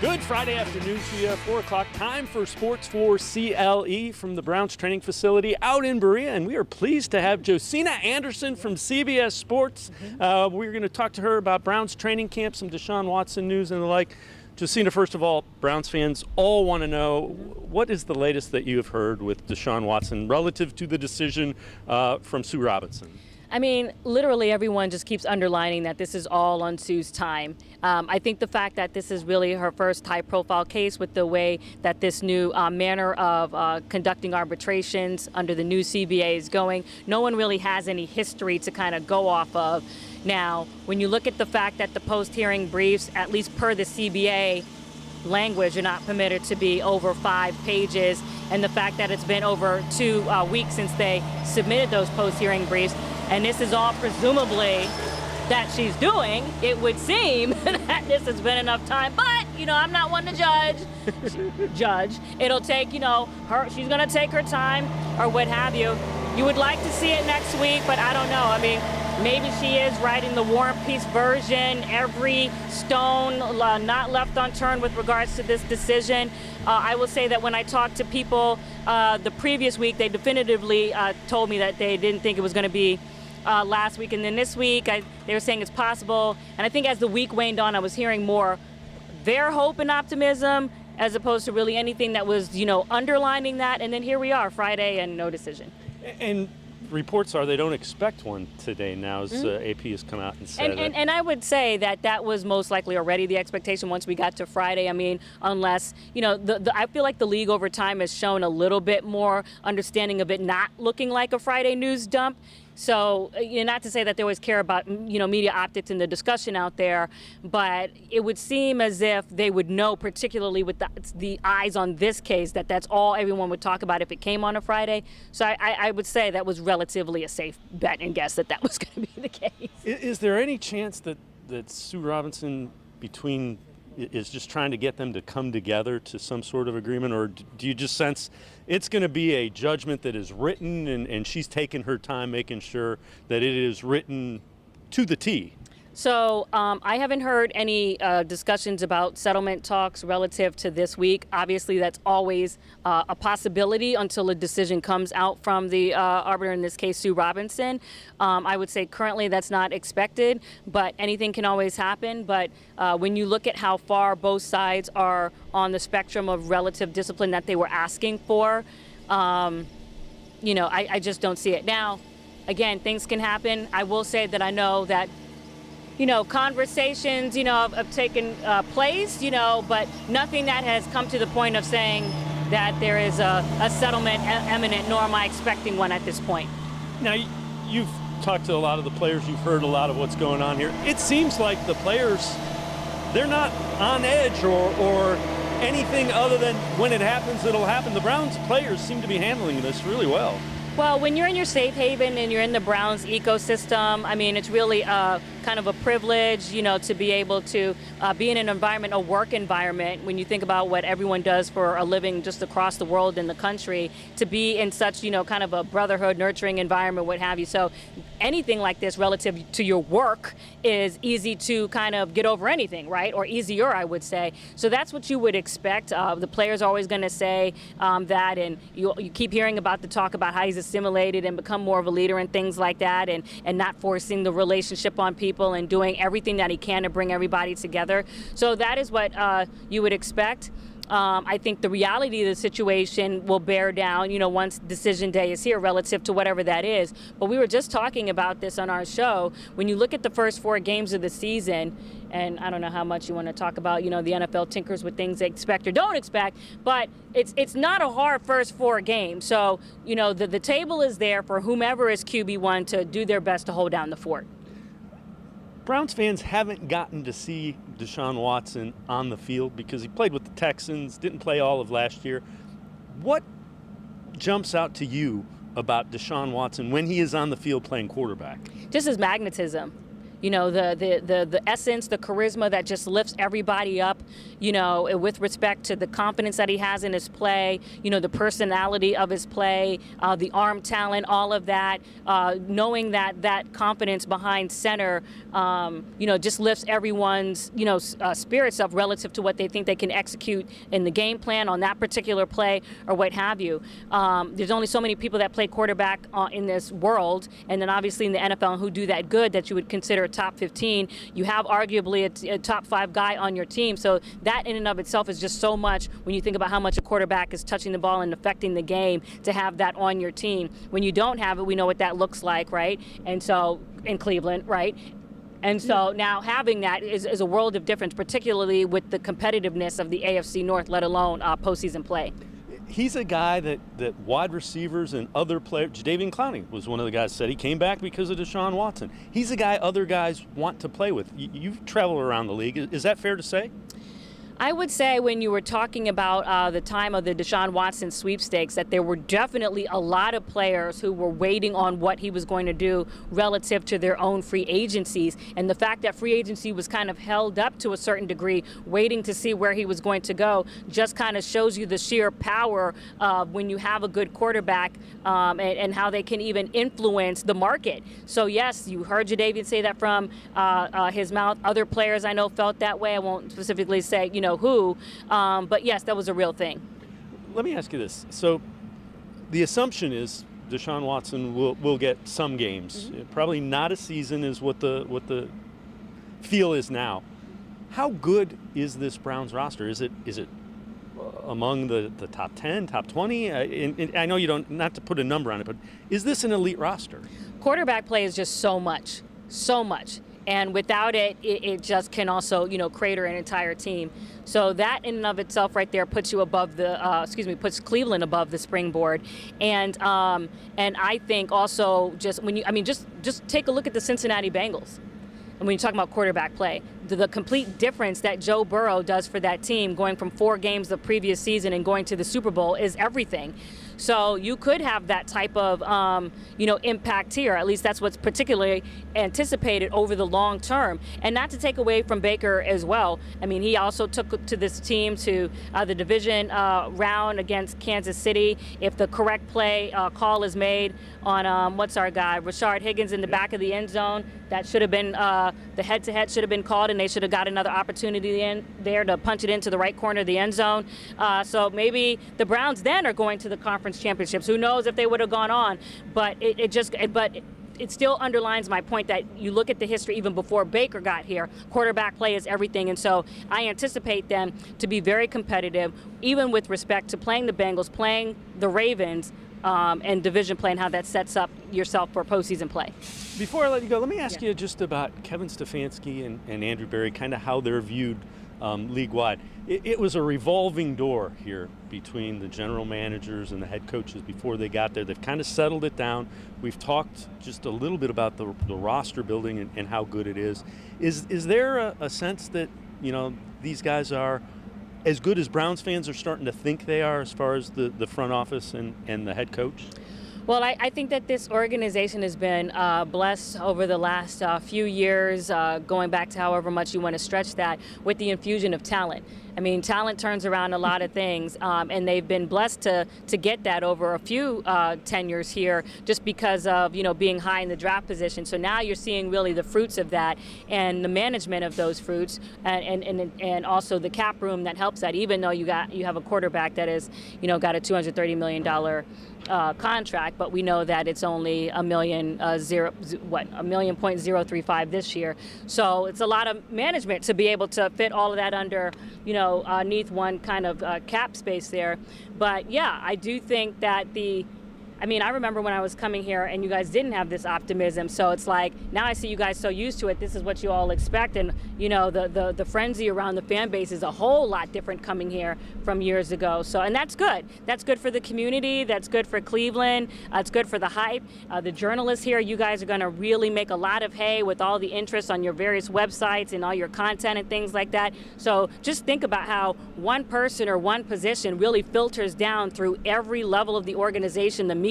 Good Friday afternoon to you, 4 o'clock, time for Sports4CLE from the Browns training facility out in Berea, and we are pleased to have Josina Anderson from CBS Sports. We're going to talk to her about Browns training camp, some Deshaun Watson news and the like. Josina, first of all, Browns fans all want to know, what is the latest that you have heard with Deshaun Watson relative to the decision from Sue Robinson? I mean, literally everyone just keeps underlining that this is all on Sue's time. I think the fact that this is really her first high-profile case with the way that this new manner of conducting arbitrations under the new CBA is going, no one really has any history to kind of go off of. Now, when you look at the fact that the post-hearing briefs, at least per the CBA language, are not permitted to be over 5 pages, and the fact that it's been over 2 weeks since they submitted those post-hearing briefs, and this is all presumably that she's doing, it would seem that this has been enough time. But, you know, I'm not one to judge. It'll take, you know, she's going to take her time or what have you. You would like to see it next week, but I don't know. I mean, maybe she is writing the War and Peace version, every stone not left unturned with regards to this decision. I will say that when I talked to people the previous week, they definitively told me that they didn't think it was going to be last week. And then this week, they were saying it's possible. And I think as the week waned on, I was hearing more their hope and optimism as opposed to really anything that was, you know, underlining that. And then here we are, Friday, and no decision. And reports are they don't expect one today now, as AP has come out and said it. And I would say that that was most likely already the expectation once we got to Friday. I mean, unless, you know, I feel like the league over time has shown a little bit more understanding of it not looking like a Friday news dump. So, you know, not to say that they always care about, you know, media optics and the discussion out there, but it would seem as if they would know, particularly with the eyes on this case, that that's all everyone would talk about if it came on a Friday. So I would say that was relatively a safe bet and guess that that was going to be the case. Is there any chance that Sue Robinson is just trying to get them to come together to some sort of agreement, or do you just sense it's going to be a judgment that is written and she's taking her time making sure that it is written to the T? So I haven't heard any discussions about settlement talks relative to this week. Obviously, that's always a possibility until a decision comes out from the arbiter, in this case, Sue Robinson. I would say currently that's not expected, but anything can always happen. But when you look at how far both sides are on the spectrum of relative discipline that they were asking for, you know, I just don't see it. Now, again, things can happen. I will say that I know that, you know, conversations, you know, have taken place, you know, but nothing that has come to the point of saying that there is a settlement imminent, nor am I expecting one at this point. Now, you've talked to a lot of the players. You've heard a lot of what's going on here. It seems like the players, they're not on edge or anything other than when it happens, it'll happen. The Browns players seem to be handling this really well. Well, when you're in your safe haven and you're in the Browns ecosystem, I mean, it's really kind of a privilege, you know, to be able to be in an environment, a work environment, when you think about what everyone does for a living just across the world and the country, to be in such, you know, kind of a brotherhood, nurturing environment, what have you. So anything like this relative to your work is easy to kind of get over anything, right? Or easier, I would say. So that's what you would expect. The players are always going to say that, and you keep hearing about the talk about how he's assimilated and become more of a leader and things like that, and not forcing the relationship on people and doing everything that he can to bring everybody together. So that is what you would expect. I think the reality of the situation will bear down, you know, once decision day is here relative to whatever that is. But we were just talking about this on our show. When you look at the first 4 games of the season, and I don't know how much you want to talk about, you know, the NFL tinkers with things they expect or don't expect, but it's not a hard first 4 games. So, you know, the table is there for whomever is QB1 to do their best to hold down the fort. Browns fans haven't gotten to see Deshaun Watson on the field because he played with the Texans, didn't play all of last year. What jumps out to you about Deshaun Watson when he is on the field playing quarterback? Just his magnetism. the essence, the charisma that just lifts everybody up, with respect to the confidence that he has in his play, the personality of his play, the arm talent, all of that, knowing that confidence behind center, just lifts everyone's, spirits up relative to what they think they can execute in the game plan on that particular play or what have you. There's only so many people that play quarterback in this world, and then obviously in the NFL who do that good that you would consider top 15. You have arguably a top 5 guy on your team, so that in and of itself is just so much when you think about how much a quarterback is touching the ball and affecting the game, to have that on your team. When you don't have it, we know what that looks like, right? And so in Cleveland, right? And so now having that is a world of difference, particularly with the competitiveness of the AFC North, let alone postseason play. He's a guy that wide receivers and other players, Jadeveon Clowney was one of the guys that said he came back because of Deshaun Watson. He's a guy other guys want to play with. You've traveled around the league. Is that fair to say? I would say when you were talking about the time of the Deshaun Watson sweepstakes, that there were definitely a lot of players who were waiting on what he was going to do relative to their own free agencies. And the fact that free agency was kind of held up to a certain degree, waiting to see where he was going to go, just kind of shows you the sheer power of when you have a good quarterback, and how they can even influence the market. So yes, you heard Jadeveon say that from his mouth. Other players I know felt that way. I won't specifically say, who, but yes, that was a real thing. Let me ask you this. So the assumption is Deshaun Watson will get some games. Mm-hmm. Probably not a season is what the feel is now. How good is this Browns roster? Is it among the top 10, top 20? I know you don't, not to put a number on it, but is this an elite roster? Quarterback play is just so much. And without it, it just can also, crater an entire team. So that in and of itself right there puts you above puts Cleveland above the springboard. And I think also just when just take a look at the Cincinnati Bengals. And when you talk about quarterback play, the complete difference that Joe Burrow does for that team, going from 4 games the previous season and going to the Super Bowl, is everything. So you could have that type of, impact here. At least that's what's particularly anticipated over the long term. And not to take away from Baker as well. I mean, he also took to this team to the division round against Kansas City. If the correct play call is made on, what's our guy, Rashard Higgins in the back of the end zone, that should have been, the head-to-head should have been called, and they should have got another opportunity in there to punch it into the right corner of the end zone. So maybe the Browns then are going to the conference championships. Who knows if they would have gone on, but it still underlines my point that you look at the history even before Baker got here, quarterback play is everything. And so I anticipate them to be very competitive, even with respect to playing the Bengals, playing the Ravens, and division play, and how that sets up yourself for postseason play. Before I let you go, let me ask you just about Kevin Stefanski and Andrew Berry, kind of how they're viewed league-wide. It was a revolving door here between the general managers and the head coaches before they got there. They've kind of settled it down. We've talked just a little bit about the roster building and how good it is. Is there a sense that, these guys are as good as Browns fans are starting to think they are as far as the front office and the head coach? Well, I think that this organization has been blessed over the last few years, going back to however much you want to stretch that, with the infusion of talent. I mean, talent turns around a lot of things, and they've been blessed to get that over a few tenures here, just because of being high in the draft position. So now you're seeing really the fruits of that, and the management of those fruits, and also the cap room that helps that. Even though you have a quarterback that is got a $230 million contract, but we know that it's only $1 million.035 this year. So it's a lot of management to be able to fit all of that under neath one kind of cap space there. But yeah, I do think that I remember when I was coming here and you guys didn't have this optimism. So it's like, now I see you guys so used to it. This is what you all expect. And, the frenzy around the fan base is a whole lot different coming here from years ago. So, and that's good. That's good for the community. That's good for Cleveland. It's good for the hype. The journalists here, you guys are going to really make a lot of hay with all the interest on your various websites and all your content and things like that. So just think about how one person or one position really filters down through every level of the organization, the media,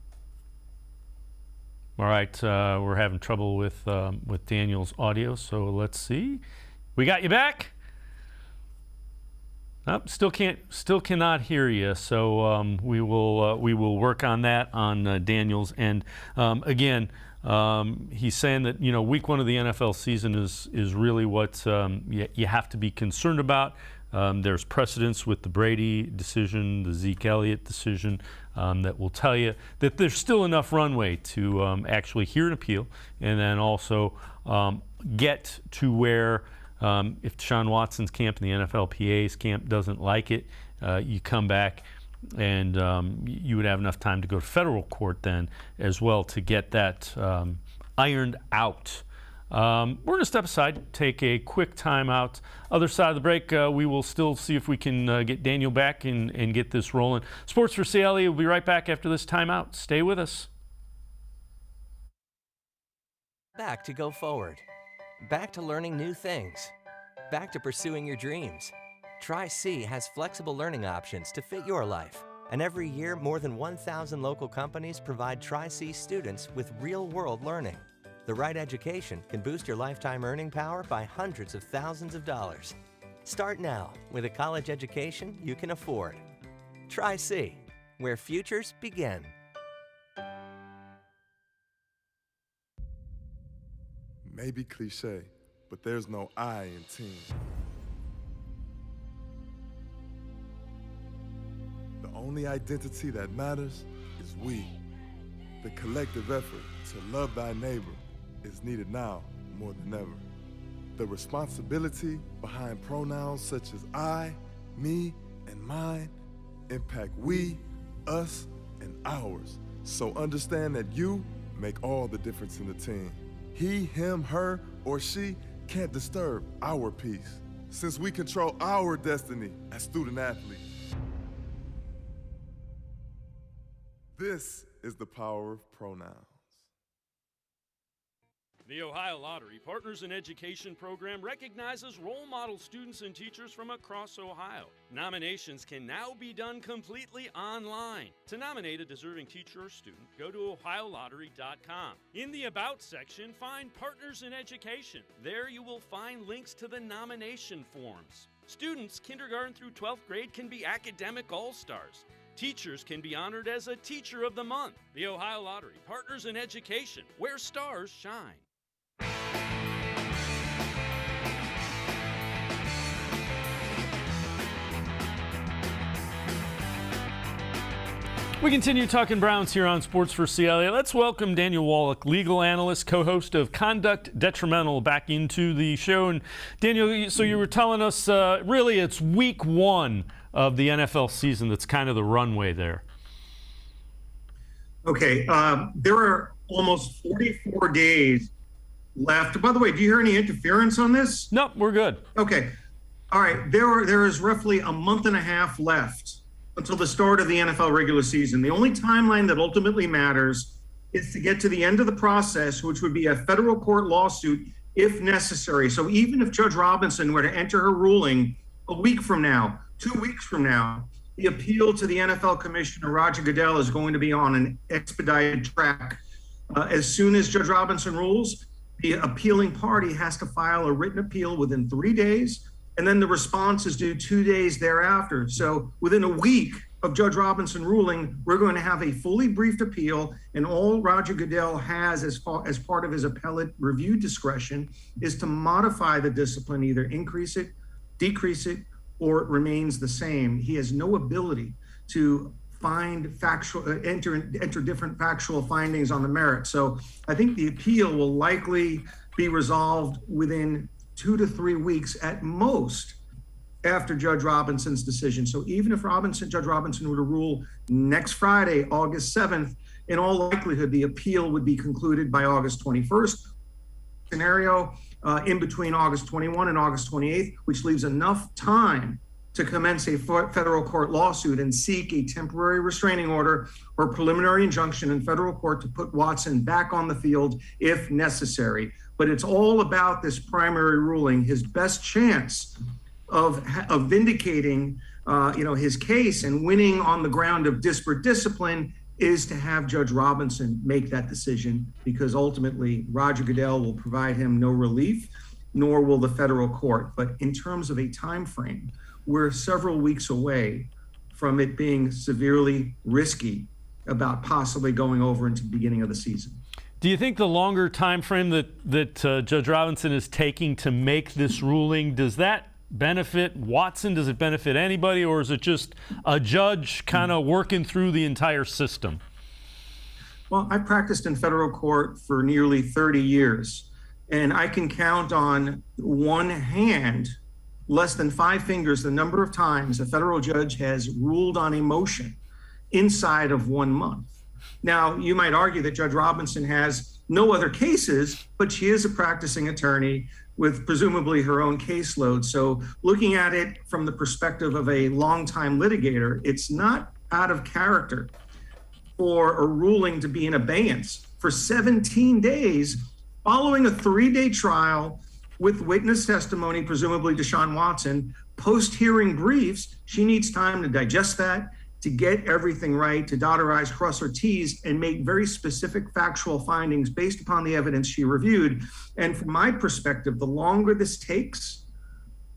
All right, we're having trouble with Daniel's audio, so let's see. We got you back. Oh, still cannot hear you. So we will work on that on Daniel's end. Again, he's saying that week one of the NFL season is really what you have to be concerned about. There's precedence with the Brady decision, the Zeke Elliott decision, that will tell you that there's still enough runway to actually hear an appeal, and then also get to where if Deshaun Watson's camp and the NFLPA's camp doesn't like it, you come back and you would have enough time to go to federal court then as well to get that ironed out. We're going to step aside, take a quick timeout. Other side of the break, we will still see if we can get Daniel back and get this rolling. Sports4CLE will be right back after this timeout. Stay with us. Back to go forward. Back to learning new things. Back to pursuing your dreams. Tri-C has flexible learning options to fit your life. And every year, more than 1,000 local companies provide Tri-C students with real-world learning. The right education can boost your lifetime earning power by hundreds of thousands of dollars. Start now with a college education you can afford. Tri-C, where futures begin. Maybe cliche, but there's no I in team. The only identity that matters is we. The collective effort to love thy neighbor is needed now more than ever. The responsibility behind pronouns such as I, me, and mine impact we, us, and ours. So understand that you make all the difference in the team. He, him, her, or she can't disturb our peace, since we control our destiny as student athletes. This is the power of pronouns. The Ohio Lottery Partners in Education program recognizes role model students and teachers from across Ohio. Nominations can now be done completely online. To nominate a deserving teacher or student, go to ohiolottery.com. In the About section, find Partners in Education. There you will find links to the nomination forms. Students kindergarten through 12th grade can be academic all-stars. Teachers can be honored as a Teacher of the Month. The Ohio Lottery Partners in Education, where stars shine. We continue talking Browns here on Sports4CLE. Let's welcome Daniel Wallach, legal analyst, co-host of Conduct Detrimental, back into the show. And Daniel, so you were telling us really it's week one of the NFL season that's kind of the runway there. Okay, there are almost 44 days left. By the way, do you hear any interference on this? Nope, we're good. Okay, all right. There is roughly a month and a half left until the start of the NFL regular season. The only timeline that ultimately matters is to get to the end of the process, which would be a federal court lawsuit if necessary. So even if Judge Robinson were to enter her ruling a week from now, 2 weeks from now, the appeal to the NFL Commissioner, Roger Goodell, is going to be on an expedited track. As soon as Judge Robinson rules, the appealing party has to file a written appeal within 3 days, and then the response is due 2 days thereafter. So within a week of Judge Robinson ruling, we're going to have a fully briefed appeal, and all Roger Goodell has as part of his appellate review discretion is to modify the discipline, either increase it, decrease it, or it remains the same. He has no ability to find enter different factual findings on the merit. So I think the appeal will likely be resolved within 2 to 3 weeks at most after Judge Robinson's decision. So even if Judge Robinson were to rule next Friday, August 7th, in all likelihood, the appeal would be concluded by August 21st. Scenario in between August 21 and August 28th, which leaves enough time to commence a federal court lawsuit and seek a temporary restraining order or preliminary injunction in federal court to put Watson back on the field if necessary. But it's all about this primary ruling. His best chance of vindicating his case and winning on the ground of disparate discipline is to have Judge Robinson make that decision, because ultimately Roger Goodell will provide him no relief, nor will the federal court. But in terms of a time frame, we're several weeks away from it being severely risky about possibly going over into the beginning of the season. Do you think the longer time frame that Judge Robinson is taking to make this ruling, does that benefit Watson? Does it benefit anybody, or is it just a judge kind of working through the entire system? Well, I practiced in federal court for nearly 30 years, and I can count on one hand, less than 5 fingers, the number of times a federal judge has ruled on a motion inside of 1 month. Now, you might argue that Judge Robinson has no other cases, but she is a practicing attorney with presumably her own caseload. So looking at it from the perspective of a longtime litigator, it's not out of character for a ruling to be in abeyance for 17 days following a 3-day trial with witness testimony, presumably Deshaun Watson, post-hearing briefs. She needs time to digest that, to get everything right, to dot her I's, cross her T's, and make very specific factual findings based upon the evidence she reviewed. And from my perspective, the longer this takes,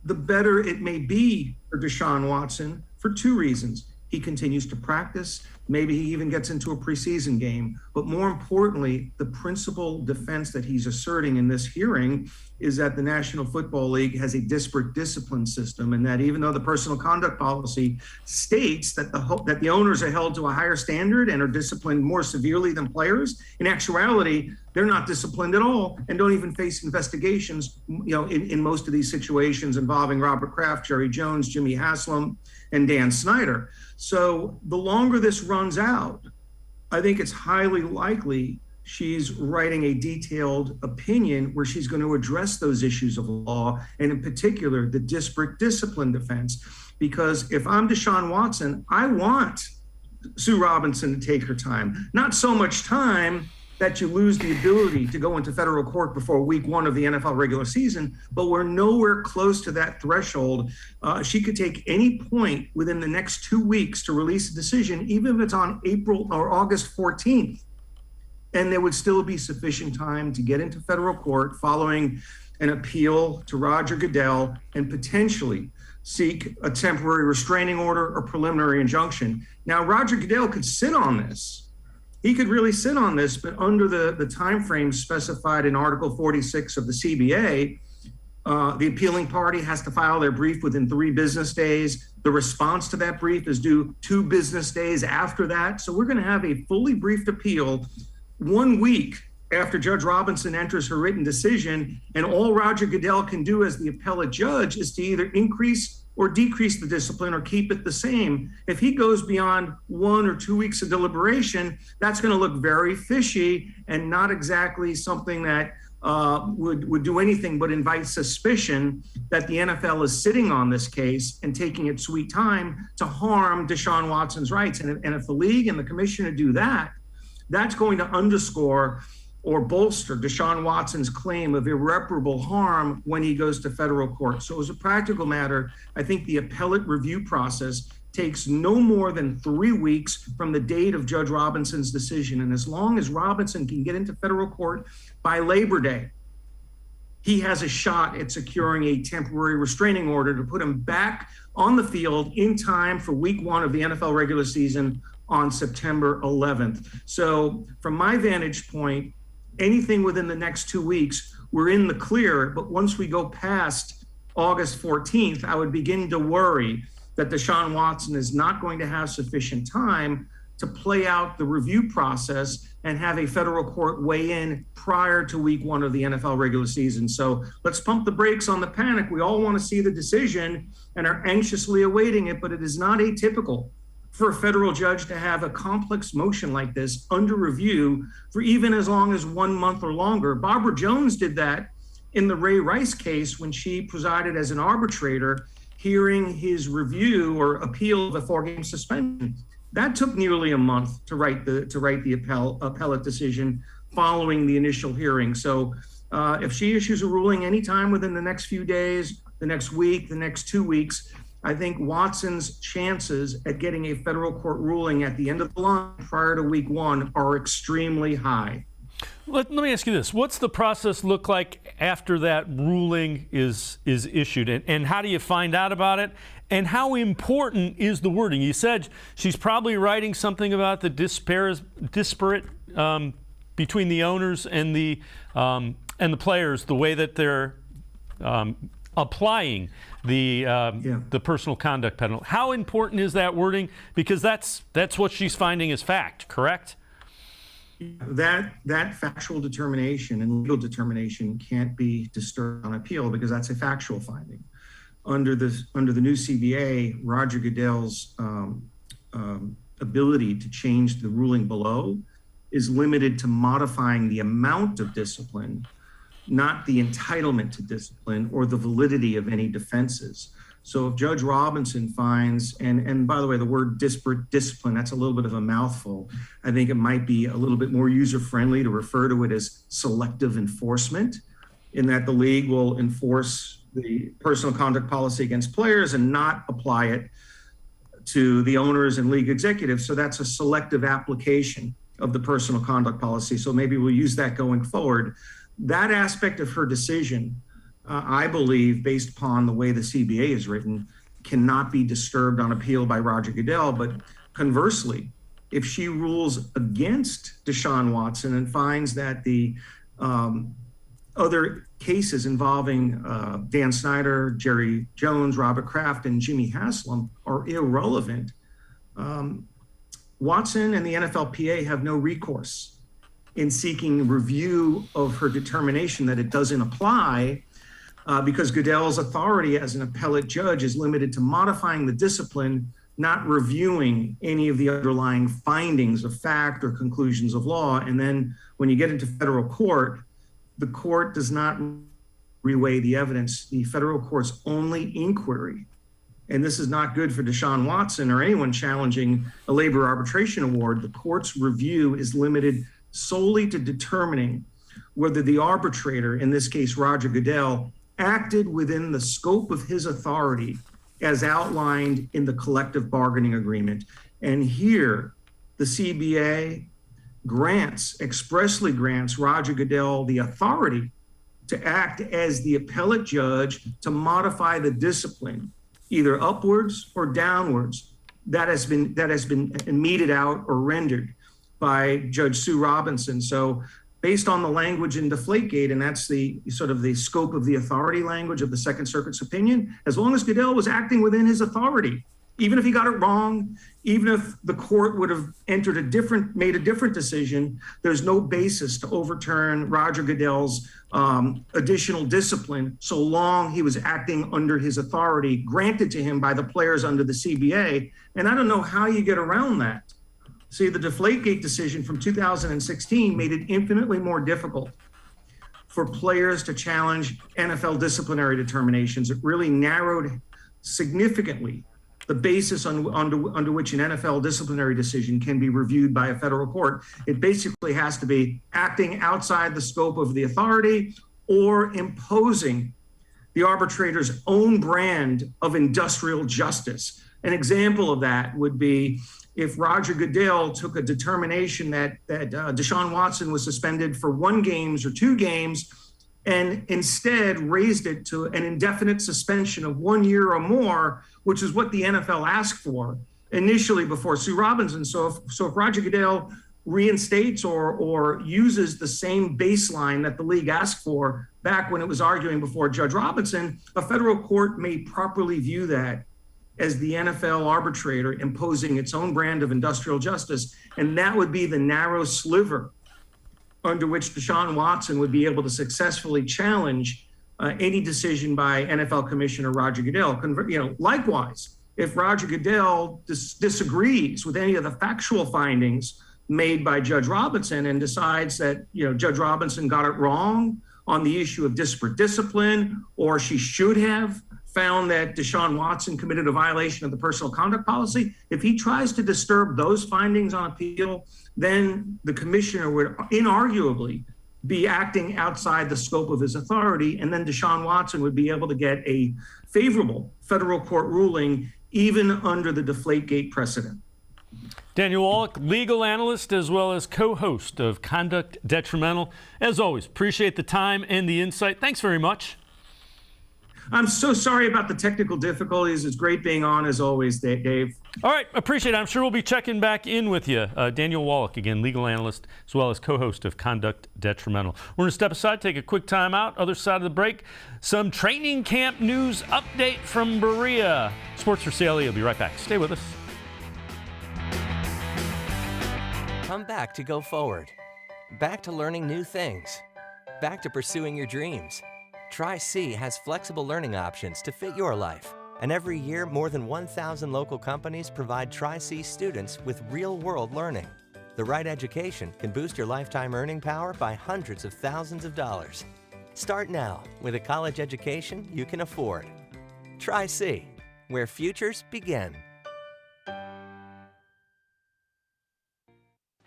the better it may be for Deshaun Watson for 2 reasons. He continues to practice. Maybe he even gets into a preseason game. But more importantly, the principal defense that he's asserting in this hearing is that the National Football League has a disparate discipline system, and that even though the personal conduct policy states that the owners are held to a higher standard and are disciplined more severely than players, in actuality, they're not disciplined at all and don't even face investigations, in most of these situations involving Robert Kraft, Jerry Jones, Jimmy Haslam, and Dan Snyder. So the longer this runs out, I think it's highly likely she's writing a detailed opinion where she's going to address those issues of law, and in particular, the disparate discipline defense. Because if I'm Deshaun Watson, I want Sue Robinson to take her time. Not so much time that you lose the ability to go into federal court before week 1 of the NFL regular season, but we're nowhere close to that threshold. She could take any point within the next 2 weeks to release a decision, even if it's on April or August 14th. And there would still be sufficient time to get into federal court following an appeal to Roger Goodell and potentially seek a temporary restraining order or preliminary injunction. Now, Roger Goodell could sit on this. He could really sit on this, but under the time frame specified in Article 46 of the CBA, the appealing party has to file their brief within 3 business days. The response to that brief is due 2 business days after that. So we're going to have a fully briefed appeal 1 week after Judge Robinson enters her written decision, and all Roger Goodell can do as the appellate judge is to either increase or decrease the discipline or keep it the same. If he goes beyond 1 or 2 weeks of deliberation, that's going to look very fishy and not exactly something that would do anything but invite suspicion that the NFL is sitting on this case and taking its sweet time to harm Deshaun Watson's rights. And if the league and the commissioner do that, that's going to underscore or bolster Deshaun Watson's claim of irreparable harm when he goes to federal court. So as a practical matter, I think the appellate review process takes no more than 3 weeks from the date of Judge Robinson's decision. And as long as Robinson can get into federal court by Labor Day, he has a shot at securing a temporary restraining order to put him back on the field in time for week 1 of the NFL regular season on September 11th. So from my vantage point, anything within the next 2 weeks, we're in the clear. But once we go past August 14th, I would begin to worry that Deshaun Watson is not going to have sufficient time to play out the review process and have a federal court weigh in prior to week 1 of the NFL regular season. So let's pump the brakes on the panic. We all want to see the decision and are anxiously awaiting it, but it is not atypical for a federal judge to have a complex motion like this under review for even as long as 1 month or longer. Barbara Jones did that in the Ray Rice case when she presided as an arbitrator hearing his review or appeal of a 4-game suspension. That took nearly a month to write the appellate decision following the initial hearing. So if she issues a ruling anytime within the next few days, the next week, the next 2 weeks, I think Watson's chances at getting a federal court ruling at the end of the line prior to week 1 are extremely high. Let me ask you this. What's the process look like after that ruling is issued? And how do you find out about it? And how important is the wording? You said she's probably writing something about the disparate between the owners and the players, the way that they're applying the personal conduct penalty. How important is that wording? Because that's what she's finding as fact, correct? That factual determination and legal determination can't be disturbed on appeal because that's a factual finding. Under the new CBA, Roger Goodell's ability to change the ruling below is limited to modifying the amount of discipline, not the entitlement to discipline or the validity of any defenses. So if Judge Robinson finds, and by the way, the word disparate discipline, that's a little bit of a mouthful. I think it might be a little bit more user-friendly to refer to it as selective enforcement, in that the league will enforce the personal conduct policy against players and not apply it to the owners and league executives. So that's a selective application of the personal conduct policy. So maybe we'll use that going forward. That aspect of her decision, I believe, based upon the way the CBA is written, cannot be disturbed on appeal by Roger Goodell. But conversely, if she rules against Deshaun Watson and finds that the other cases involving Dan Snyder, Jerry Jones, Robert Kraft, and Jimmy Haslam are irrelevant, Watson and the NFLPA have no recourse in seeking review of her determination that it doesn't apply, because Goodell's authority as an appellate judge is limited to modifying the discipline, not reviewing any of the underlying findings of fact or conclusions of law. And then when you get into federal court, the court does not reweigh the evidence. The federal court's only inquiry, and this is not good for Deshaun Watson or anyone challenging a labor arbitration award, the court's review is limited solely to determining whether the arbitrator, in this case Roger Goodell, acted within the scope of his authority as outlined in the collective bargaining agreement. And here, the CBA expressly grants Roger Goodell the authority to act as the appellate judge to modify the discipline, either upwards or downwards, that has been meted out or rendered by Judge Sue Robinson. So based on the language in Deflategate, and that's the sort of the scope of the authority language of the Second Circuit's opinion, as long as Goodell was acting within his authority, even if he got it wrong, even if the court would have made a different decision, there's no basis to overturn Roger Goodell's additional discipline so long he was acting under his authority granted to him by the players under the CBA. And I don't know how you get around that. See, the Deflategate decision from 2016 made it infinitely more difficult for players to challenge NFL disciplinary determinations. It really narrowed significantly the basis under which an NFL disciplinary decision can be reviewed by a federal court. It basically has to be acting outside the scope of the authority or imposing the arbitrator's own brand of industrial justice. An example of that would be if Roger Goodell took a determination that Deshaun Watson was suspended for 1 game or 2 games and instead raised it to an indefinite suspension of 1 year or more, which is what the NFL asked for initially before Sue Robinson. So if Roger Goodell reinstates or uses the same baseline that the league asked for back when it was arguing before Judge Robinson, a federal court may properly view that as the NFL arbitrator imposing its own brand of industrial justice. And that would be the narrow sliver under which Deshaun Watson would be able to successfully challenge any decision by NFL Commissioner Roger Goodell. Likewise, if Roger Goodell disagrees with any of the factual findings made by Judge Robinson and decides that Judge Robinson got it wrong on the issue of disparate discipline, or she should have found that Deshaun Watson committed a violation of the personal conduct policy, if he tries to disturb those findings on appeal, then the commissioner would inarguably be acting outside the scope of his authority, and then Deshaun Watson would be able to get a favorable federal court ruling even under the Deflategate precedent. Daniel Wallach, legal analyst as well as co-host of Conduct Detrimental. As always, appreciate the time and the insight. Thanks very much. I'm so sorry about the technical difficulties. It's great being on as always, Dave. All right, appreciate it. I'm sure we'll be checking back in with you. Daniel Wallach, again, legal analyst as well as co-host of Conduct Detrimental. We're going to step aside, take a quick time out. Other side of the break, some training camp news update from Berea. Sports4CLE will be right back. Stay with us. Come back to go forward. Back to learning new things. Back to pursuing your dreams. Tri-C has flexible learning options to fit your life. And every year, more than 1,000 local companies provide Tri-C students with real-world learning. The right education can boost your lifetime earning power by hundreds of thousands of dollars. Start now with a college education you can afford. Tri-C, where futures begin.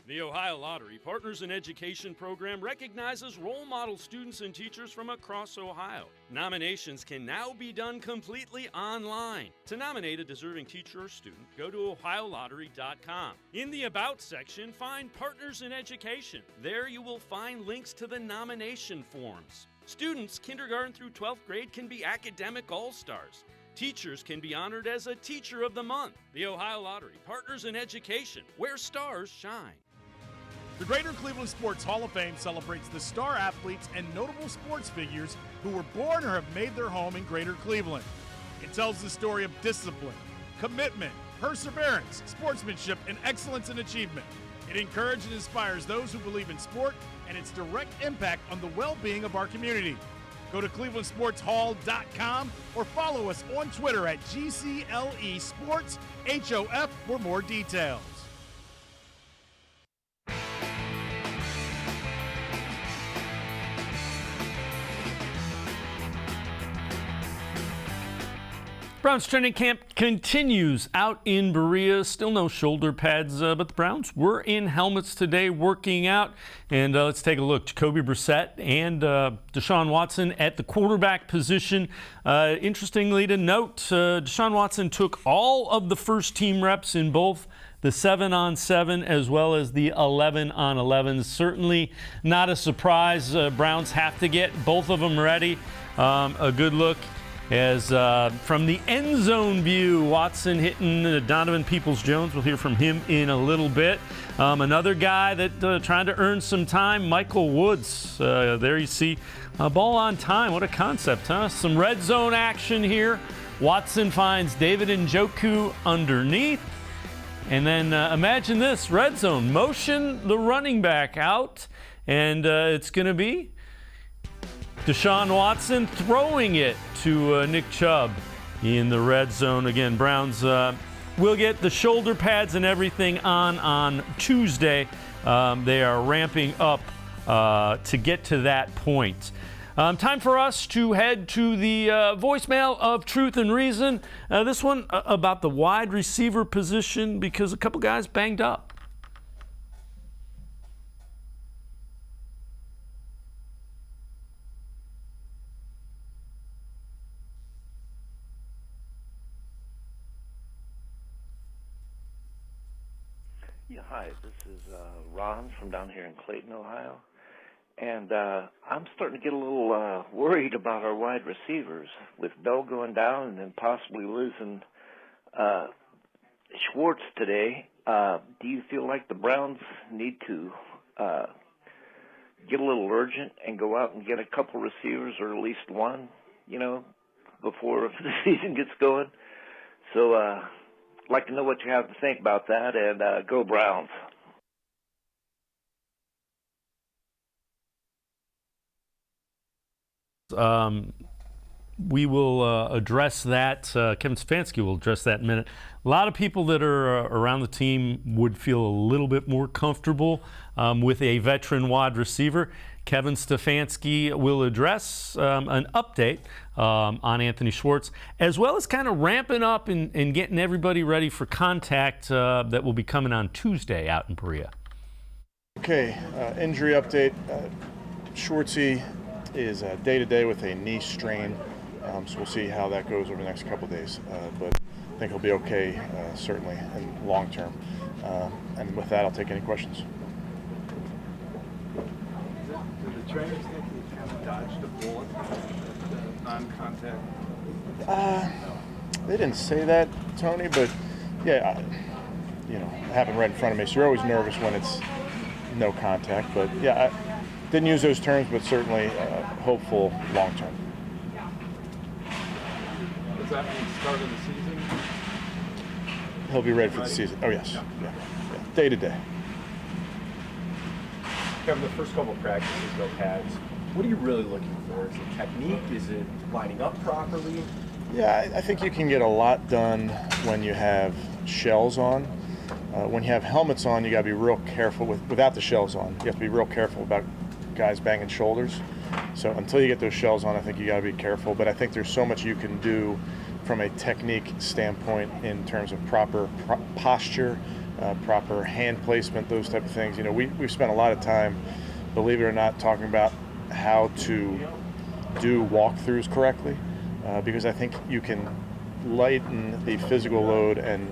The Ohio Lottery Partners in Education program recognizes role model students and teachers from across Ohio. Nominations can now be done completely online. To nominate a deserving teacher or student, go to ohiolottery.com. In the About section, find Partners in Education. There you will find links to the nomination forms. Students kindergarten through 12th grade can be academic all-stars. Teachers can be honored as a Teacher of the Month. The Ohio Lottery Partners in Education, where stars shine. The Greater Cleveland Sports Hall of Fame celebrates the star athletes and notable sports figures who were born or have made their home in Greater Cleveland. It tells the story of discipline, commitment, perseverance, sportsmanship, and excellence in achievement. It encourages and inspires those who believe in sport and its direct impact on the well-being of our community. Go to clevelandsportshall.com or follow us on Twitter at GCLE Sports HOF for more details. Browns training camp continues out in Berea. Still no shoulder pads, but the Browns were in helmets today working out. And let's take a look. Jacoby Brissett and Deshaun Watson at the quarterback position. Interestingly to note, Deshaun Watson took all of the first team reps in both the 7-on-7 as well as the 11-on-11. Certainly not a surprise. Browns have to get both of them ready. A good look as from the end zone view, Watson hitting Donovan Peoples-Jones. We'll hear from him in a little bit. Another guy that trying to earn some time, Michael Woods. There you see ball on time. What a concept, huh? Some red zone action here. Watson finds David Njoku underneath. And then imagine this, red zone. Motion the running back out. And it's going to be Deshaun Watson throwing it to Nick Chubb in the red zone. Again, Browns will get the shoulder pads and everything on Tuesday. They are ramping up to get to that point. Time for us to head to the voicemail of Truth and Reason. This one about the wide receiver position because a couple guys banged up. Yeah, hi, this is Ron from down here in Clayton, Ohio. And I'm starting to get a little worried about our wide receivers with Bell going down and then possibly losing Schwartz today. Do you feel like the Browns need to get a little urgent and go out and get a couple receivers or at least one, before the season gets going? So I'd like to know what you have to think about that, and go Browns. We will address that. Kevin Stefanski will address that in a minute. A lot of people that are around the team would feel a little bit more comfortable with a veteran wide receiver. Kevin Stefanski will address an update on Anthony Schwartz, as well as kind of ramping up and getting everybody ready for contact that will be coming on Tuesday out in Berea. Okay, injury update. Schwartzy is day-to-day with a knee strain, so we'll see how that goes over the next couple of days. But I think he'll be okay, certainly, in long term. And with that, I'll take any questions. Did the trainers think he kind of dodged a bullet, the non-contact? They didn't say that, Tony, but yeah, you know, it happened right in front of me. So you're always nervous when it's no contact. But yeah, I didn't use those terms, but certainly hopeful long term. Does that mean start of the season? He'll be ready for the season. Oh yes, yeah. Day to day. Kevin, the first couple of practices, no pads. What are you really looking for? Is it technique? Is it lining up properly? Yeah, I think you can get a lot done when you have shells on. When you have helmets on, you got to be real careful without the shells on. You have to be real careful about guys banging shoulders. So until you get those shells on, I think you got to be careful. But I think there's so much you can do from a technique standpoint in terms of proper posture, proper hand placement, those type of things. You know, we've spent a lot of time, believe it or not, talking about how to do walkthroughs correctly, because I think you can lighten the physical load and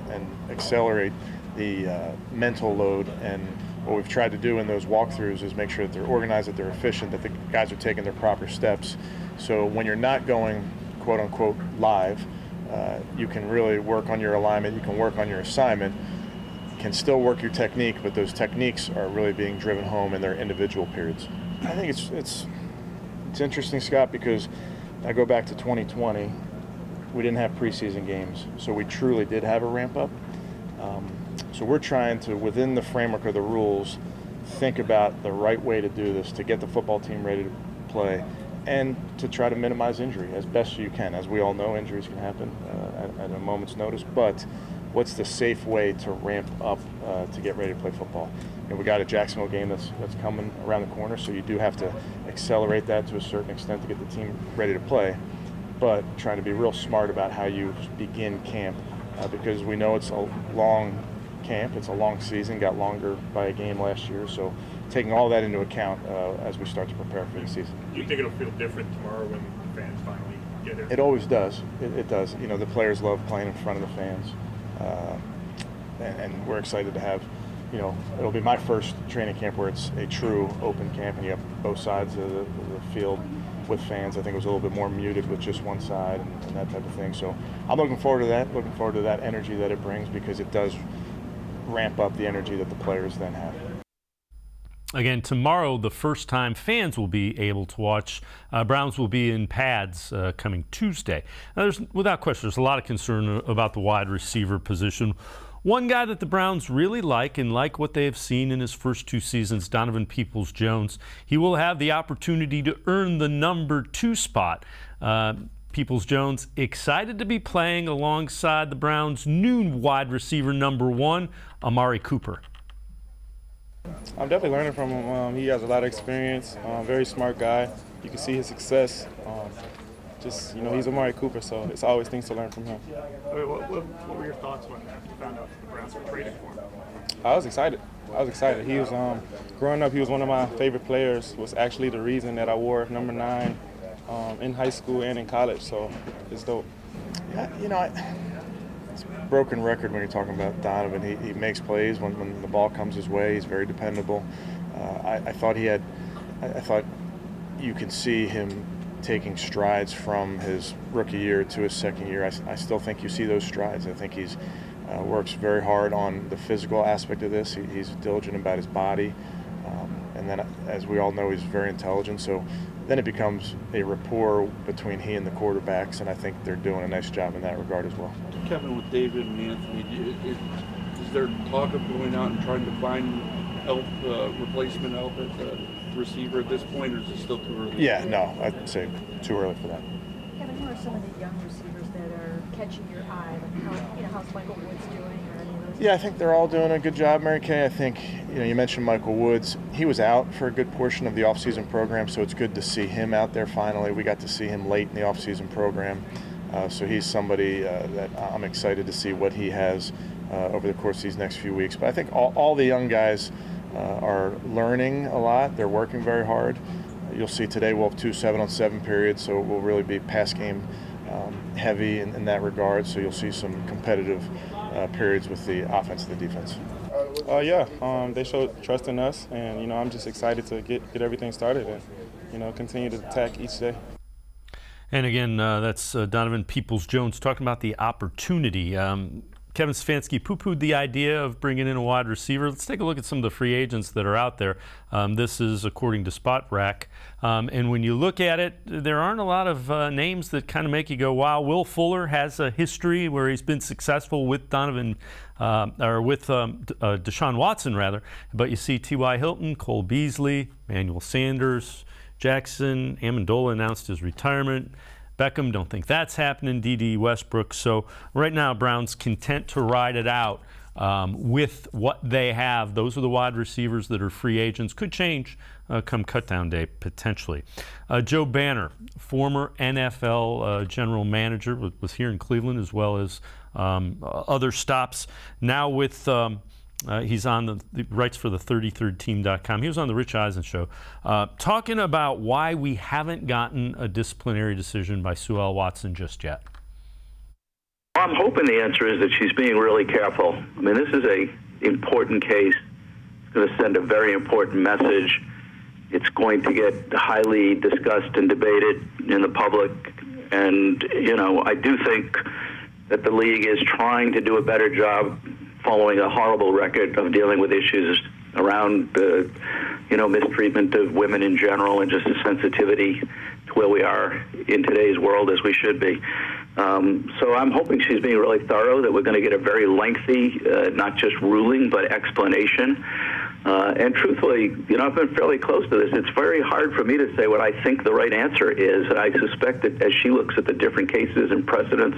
accelerate the mental load. And what we've tried to do in those walkthroughs is make sure that they're organized, that they're efficient, that the guys are taking their proper steps. So when you're not going, quote unquote, live, you can really work on your alignment, you can work on your assignment, can still work your technique, but those techniques are really being driven home in their individual periods. I think it's interesting, Scott, because I go back to 2020, we didn't have preseason games, so we truly did have a ramp up. So we're trying to, within the framework of the rules, think about the right way to do this to get the football team ready to play and to try to minimize injury as best you can. As we all know, injuries can happen at a moment's notice, but what's the safe way to ramp up to get ready to play football? And we got a Jacksonville game that's coming around the corner, so you do have to accelerate that to a certain extent to get the team ready to play, but trying to be real smart about how you begin camp, because we know it's a long camp, it's a long season, got longer by a game last year, so taking all that into account as we start to prepare for the season. Do you think it'll feel different tomorrow when the fans finally get there? It always does. It does. You know, the players love playing in front of the fans, and we're excited to have, you know, it'll be my first training camp where it's a true open camp and you have both sides of the field with fans. I think it was a little bit more muted with just one side and that type of thing. So I'm looking forward to that energy that it brings, because it does ramp up the energy that the players then have. Again, tomorrow, the first time fans will be able to watch. Browns will be in pads coming Tuesday. Now, without question, there's a lot of concern about the wide receiver position. One guy that the Browns really like, and like what they have seen in his first two seasons, Donovan Peoples-Jones. He will have the opportunity to earn the number 2 spot. Peoples-Jones excited to be playing alongside the Browns' new wide receiver number 1, Amari Cooper. I'm definitely learning from him. He has a lot of experience, very smart guy. You can see his success. Just, you know, he's Amari Cooper, so it's always things to learn from him. What were your thoughts when you found out the Browns were trading for him? I was excited. He was, growing up, he was one of my favorite players, was actually the reason that I wore number 9 in high school and in college, so it's dope. Yeah, you know, it's a broken record when you're talking about Donovan. He makes plays when the ball comes his way. He's very dependable. I thought you can see him taking strides from his rookie year to his second year. I still think you see those strides. I think he's works very hard on the physical aspect of this. He's diligent about his body. And then, as we all know, he's very intelligent. So then it becomes a rapport between he and the quarterbacks, and I think they're doing a nice job in that regard as well. Kevin, with David and Anthony, is there talk of going out and trying to find replacement help at the receiver at this point, or is it still too early? Yeah, no, I'd say too early for that. Kevin, who are some of the young receivers that are catching your eye? Like how's Michael Woods doing, or any of those? Yeah, I think they're all doing a good job, Mary Kay. I think, you mentioned Michael Woods. He was out for a good portion of the offseason program, so it's good to see him out there finally. We got to see him late in the offseason program. So he's somebody that I'm excited to see what he has over the course of these next few weeks. But I think all the young guys are learning a lot. They're working very hard. You'll see today we'll have 2 7-on-7 periods, so we'll really be pass game heavy in that regard. So you'll see some competitive periods with the offense and the defense. They showed trust in us, and I'm just excited to get everything started and continue to attack each day. And again, that's Donovan Peoples-Jones talking about the opportunity. Kevin Stefanski poo-pooed the idea of bringing in a wide receiver. Let's take a look at some of the free agents that are out there. This is according to Spot Rack. And when you look at it, there aren't a lot of names that kind of make you go, wow. Will Fuller has a history where he's been successful with Deshaun Watson, rather. But you see T.Y. Hilton, Cole Beasley, Emmanuel Sanders, Jackson. Amendola announced his retirement. Beckham, don't think that's happening. D.D. Westbrook. So right now, Brown's content to ride it out with what they have. Those are the wide receivers that are free agents. Could change come cutdown day, potentially. Joe Banner, former NFL general manager, was here in Cleveland as well as other stops. Now with he's on the writes for the 33rdteam.com. He was on the Rich Eisen show talking about why we haven't gotten a disciplinary decision by Sue L. Watson just yet. I'm hoping the answer is that she's being really careful. I mean, this is an important case. It's going to send a very important message. It's going to get highly discussed and debated in the public. And, I do think that the league is trying to do a better job following a horrible record of dealing with issues around mistreatment of women in general and just a sensitivity to where we are in today's world as we should be. So I'm hoping she's being really thorough, that we're going to get a very lengthy, not just ruling, but explanation. And truthfully, I've been fairly close to this. It's very hard for me to say what I think the right answer is. And I suspect that as she looks at the different cases and precedents,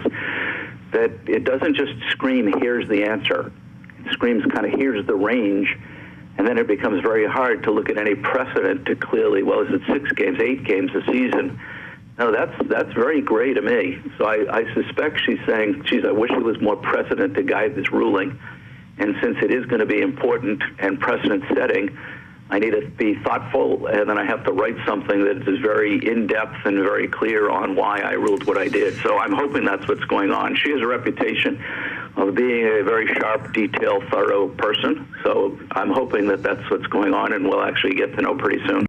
that it doesn't just scream, here's the answer. It screams kind of, here's the range. And then it becomes very hard to look at any precedent to clearly, well, is it 6 games, 8 games a season? No, that's very gray to me. So I suspect she's saying, geez, I wish there was more precedent to guide this ruling. And since it is going to be important and precedent setting, I need to be thoughtful, and then I have to write something that is very in-depth and very clear on why I ruled what I did. So I'm hoping that's what's going on. She has a reputation of being a very sharp, detailed, thorough person. So I'm hoping that that's what's going on, and we'll actually get to know pretty soon.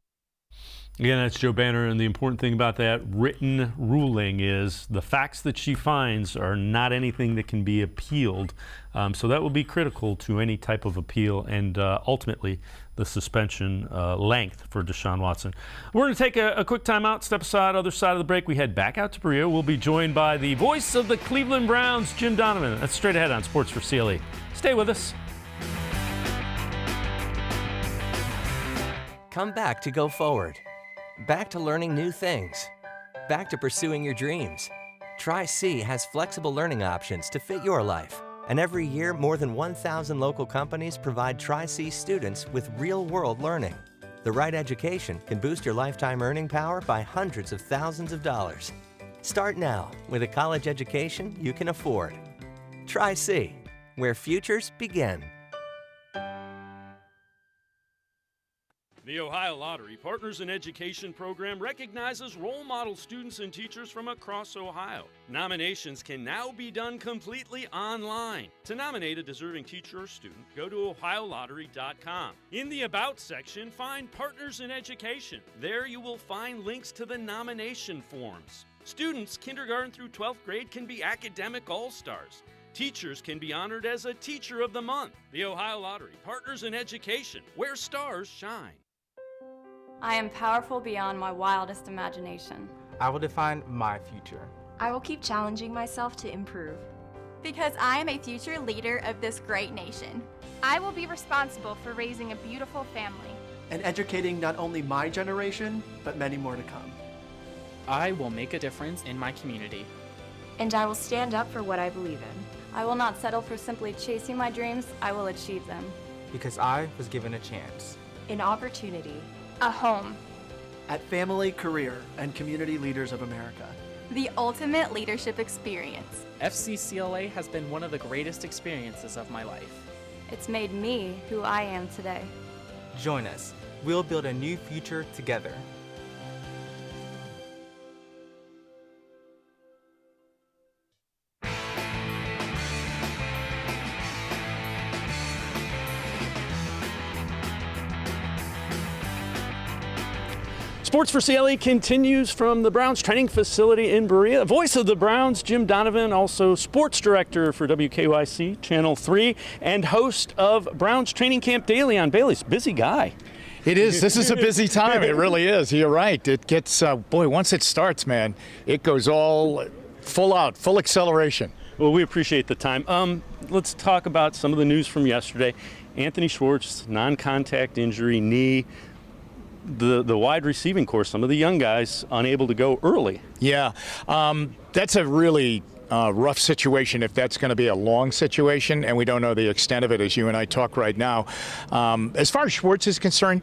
Again, that's Joe Banner, and the important thing about that written ruling is the facts that she finds are not anything that can be appealed. So that will be critical to any type of appeal and ultimately the suspension length for Deshaun Watson. We're going to take a quick time out, step aside, other side of the break. We head back out to Berea. We'll be joined by the voice of the Cleveland Browns, Jim Donovan. That's straight ahead on Sports4CLE. Stay with us. Come back to go forward. Back to learning new things. Back to pursuing your dreams. Tri-C has flexible learning options to fit your life. And every year, more than 1,000 local companies provide Tri-C students with real-world learning. The right education can boost your lifetime earning power by hundreds of thousands of dollars. Start now with a college education you can afford. Tri-C, where futures begin. The Ohio Lottery Partners in Education program recognizes role model students and teachers from across Ohio. Nominations can now be done completely online. To nominate a deserving teacher or student, go to ohiolottery.com. In the About section, find Partners in Education. There you will find links to the nomination forms. Students, kindergarten through 12th grade, can be academic all-stars. Teachers can be honored as a Teacher of the Month. The Ohio Lottery Partners in Education, where stars shine. I am powerful beyond my wildest imagination. I will define my future. I will keep challenging myself to improve. Because I am a future leader of this great nation. I will be responsible for raising a beautiful family. And educating not only my generation, but many more to come. I will make a difference in my community. And I will stand up for what I believe in. I will not settle for simply chasing my dreams, I will achieve them. Because I was given a chance. An opportunity. A home. At Family, Career, and Community Leaders of America. The ultimate leadership experience. FCCLA has been one of the greatest experiences of my life. It's made me who I am today. Join us. We'll build a new future together. Sports4CLE continues from the Browns training facility in Berea. Voice of the Browns, Jim Donovan, also sports director for WKYC, Channel 3, and host of Browns Training Camp Daily on Bailey's. Busy guy. It is. This is a busy time. It really is. You're right. It gets, once it starts, man, it goes all full out, full acceleration. Well, we appreciate the time. Let's talk about some of the news from yesterday. Anthony Schwartz, non-contact injury, knee. The wide receiving core, some of the young guys unable to go early. Yeah, that's a really rough situation if that's going to be a long situation, and we don't know the extent of it as you and I talk right now. As far as Schwartz is concerned,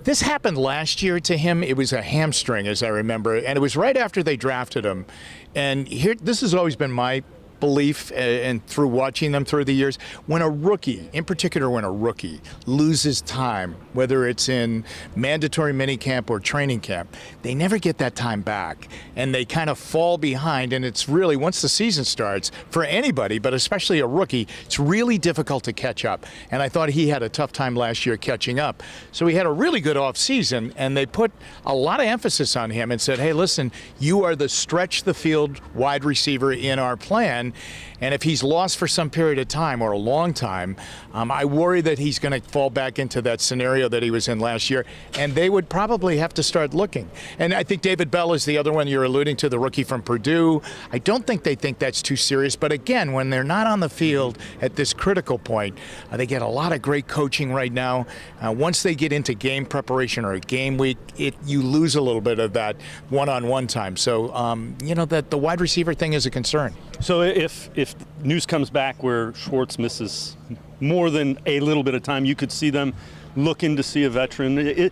this happened last year to him. It was a hamstring, as I remember, and it was right after they drafted him. And here, this has always been my belief, and through watching them through the years, when a rookie, in particular when a rookie, loses time, whether it's in mandatory minicamp or training camp, they never get that time back, and they kind of fall behind. And it's really, once the season starts, for anybody, but especially a rookie, it's really difficult to catch up. And I thought he had a tough time last year catching up. So he had a really good off season, and they put a lot of emphasis on him and said, hey, listen, you are the stretch the field wide receiver in our plan. And if he's lost for some period of time or a long time, I worry that he's going to fall back into that scenario that he was in last year, and they would probably have to start looking. And I think David Bell is the other one you're alluding to, the rookie from Purdue. I don't think they think that's too serious, but again, when they're not on the field at this critical point, they get a lot of great coaching right now. Once they get into game preparation or a game week, you lose a little bit of that one-on-one time. So, that the wide receiver thing is a concern. So if news comes back where Schwartz misses more than a little bit of time, you could see them looking to see a veteran.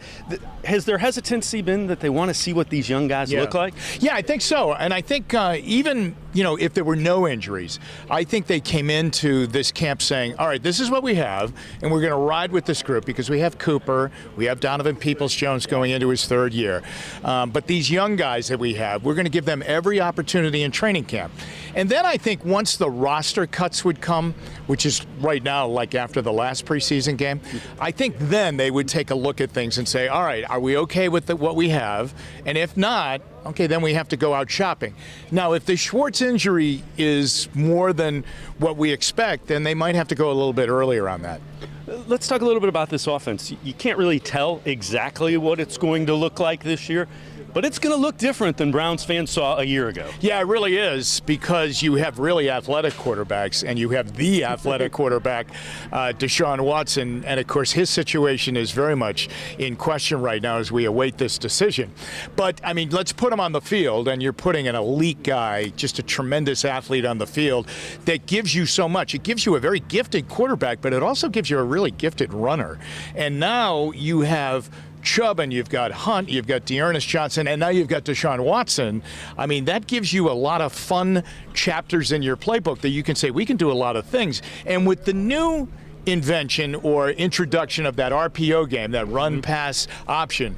Has their hesitancy been that they want to see what these young guys look like? Yeah, I think so. And I think even, if there were no injuries, I think they came into this camp saying, all right, this is what we have, and we're going to ride with this group because we have Cooper, we have Donovan Peoples-Jones going into his third year. But these young guys that we have, we're going to give them every opportunity in training camp. And then I think once the roster cuts would come, which is right now like after the last preseason game, I think then they would take a look at things and say, all right, are we okay with what we have? And if not, okay, then we have to go out shopping. Now, if the Schwartz injury is more than what we expect, then they might have to go a little bit earlier on that. Let's talk a little bit about this offense. You can't really tell exactly what it's going to look like this year, but it's going to look different than Browns fans saw a year ago. Yeah, it really is, because you have really athletic quarterbacks, and you have the athletic quarterback, Deshaun Watson, and of course his situation is very much in question right now as we await this decision. But, I mean, let's put him on the field, and you're putting an elite guy, just a tremendous athlete on the field that gives you so much. It gives you a very gifted quarterback, but it also gives you a really gifted runner. And now you have Chubb, and you've got Hunt, you've got Dearness Johnson, and now you've got Deshaun Watson. I mean, that gives you a lot of fun chapters in your playbook that you can say, we can do a lot of things. And with the new invention or introduction of that RPO game, that run-pass option,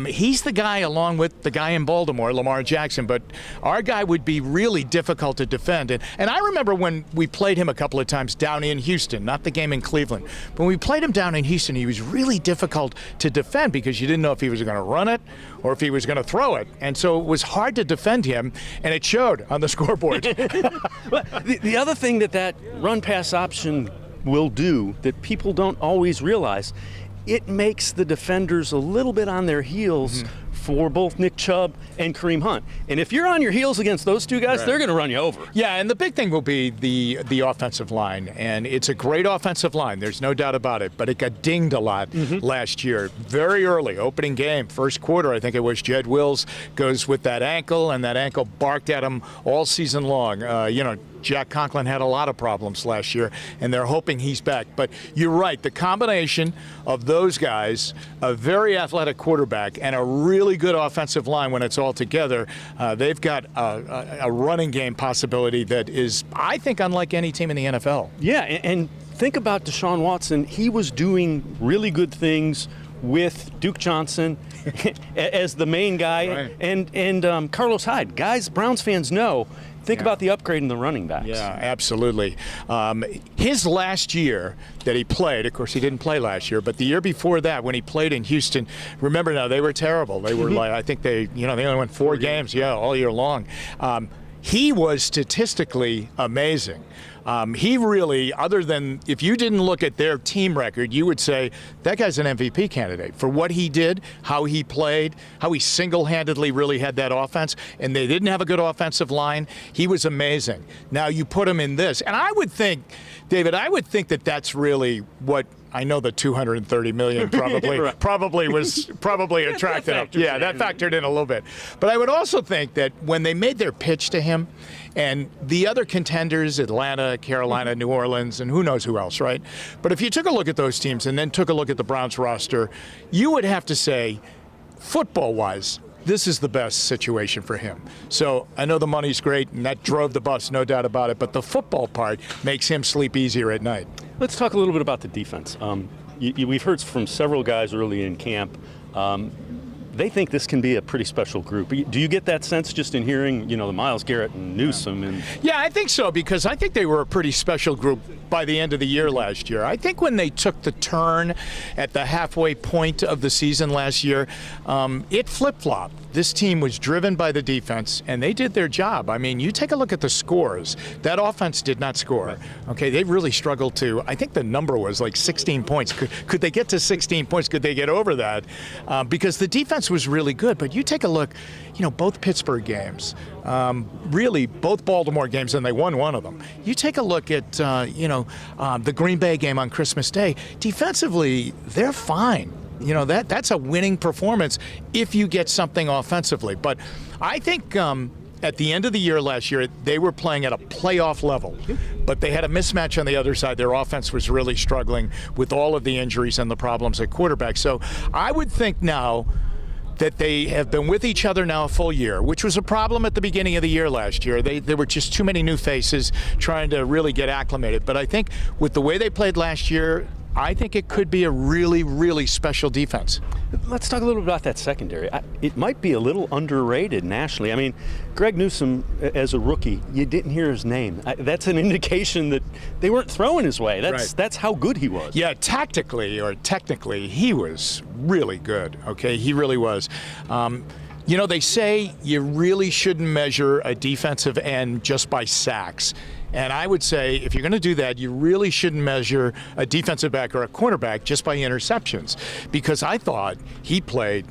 he's the guy, along with the guy in Baltimore, Lamar Jackson, but our guy would be really difficult to defend. And I remember when we played him a couple of times down in Houston, not the game in Cleveland. But when we played him down in Houston, he was really difficult to defend because you didn't know if he was going to run it or if he was going to throw it. And so it was hard to defend him, and it showed on the scoreboard. The other thing that run-pass option will do that people don't always realize, it makes the defenders a little bit on their heels for both Nick Chubb and Kareem Hunt. And if you're on your heels against those two guys, they're going to run you over. Yeah, and the big thing will be the offensive line. And it's a great offensive line. There's no doubt about it. But it got dinged a lot last year. Very early, opening game, first quarter, I think it was, Jed Wills goes with that ankle, and that ankle barked at him all season long. Jack Conklin had a lot of problems last year, and they're hoping he's back. But you're right, the combination of those guys, a very athletic quarterback, and a really good offensive line when it's all together, they've got a running game possibility that is, I think, unlike any team in the NFL. Yeah, and think about Deshaun Watson. He was doing really good things with Duke Johnson as the main guy, and Carlos Hyde. Guys Browns fans know Think about the upgrade in the running backs. Yeah, absolutely. His last year that he played, of course he didn't play last year, but the year before that when he played in Houston, remember now, they were terrible. They were like, I think they only won 4 games, all year long. He was statistically amazing. He really, other than if you didn't look at their team record, you would say that guy's an MVP candidate for what he did, how he played, how he single-handedly really had that offense, and they didn't have a good offensive line. He was amazing. Now you put him in this, and I would think, David, that that's really what I know the $230 million probably attracted him. Yeah, that factored in a little bit. But I would also think that when they made their pitch to him, and the other contenders, Atlanta, Carolina, New Orleans, and who knows who else, right? But if you took a look at those teams and then took a look at the Browns roster, you would have to say, football-wise, this is the best situation for him. So I know the money's great, and that drove the bus, no doubt about it, but the football part makes him sleep easier at night. Let's talk a little bit about the defense. We've heard from several guys early in camp. They think this can be a pretty special group. Do you get that sense just in hearing, the Myles Garrett and Newsome? Yeah, I think so, because I think they were a pretty special group by the end of the year last year. I think when they took the turn at the halfway point of the season last year, it flip-flopped. This team was driven by the defense, and they did their job. I mean, you take a look at the scores. That offense did not score. Okay, they really struggled to, I think the number was like 16 points. Could they get to 16 points? Could they get over that? Because the defense was really good. But you take a look, both Pittsburgh games, really both Baltimore games, and they won one of them. You take a look at, the Green Bay game on Christmas Day. Defensively, they're fine. That's a winning performance if you get something offensively. But I think at the end of the year last year, they were playing at a playoff level. But they had a mismatch on the other side. Their offense was really struggling with all of the injuries and the problems at quarterback. So I would think now that they have been with each other now a full year, which was a problem at the beginning of the year last year. There were just too many new faces trying to really get acclimated. But I think with the way they played last year, I think it could be a really, really special defense. Let's talk a little bit about that secondary. It might be a little underrated nationally. I mean, Greg Newsome, as a rookie, you didn't hear his name. That's an indication that they weren't throwing his way. That's how good he was. Yeah, tactically or technically, he was really good. Okay, he really was. They say you really shouldn't measure a defensive end just by sacks. And I would say if you're going to do that, you really shouldn't measure a defensive back or a cornerback just by interceptions, because I thought he played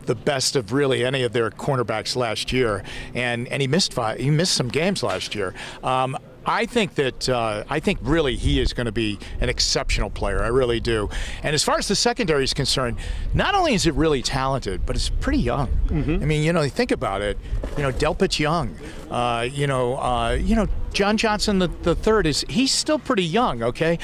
the best of really any of their cornerbacks last year, and he missed some games last year. I think really he is going to be an exceptional player. I really do. And as far as the secondary is concerned, not only is it really talented, but it's pretty young. I mean, think about it. Delpit's young. John Johnson the third he's still pretty young. Okay,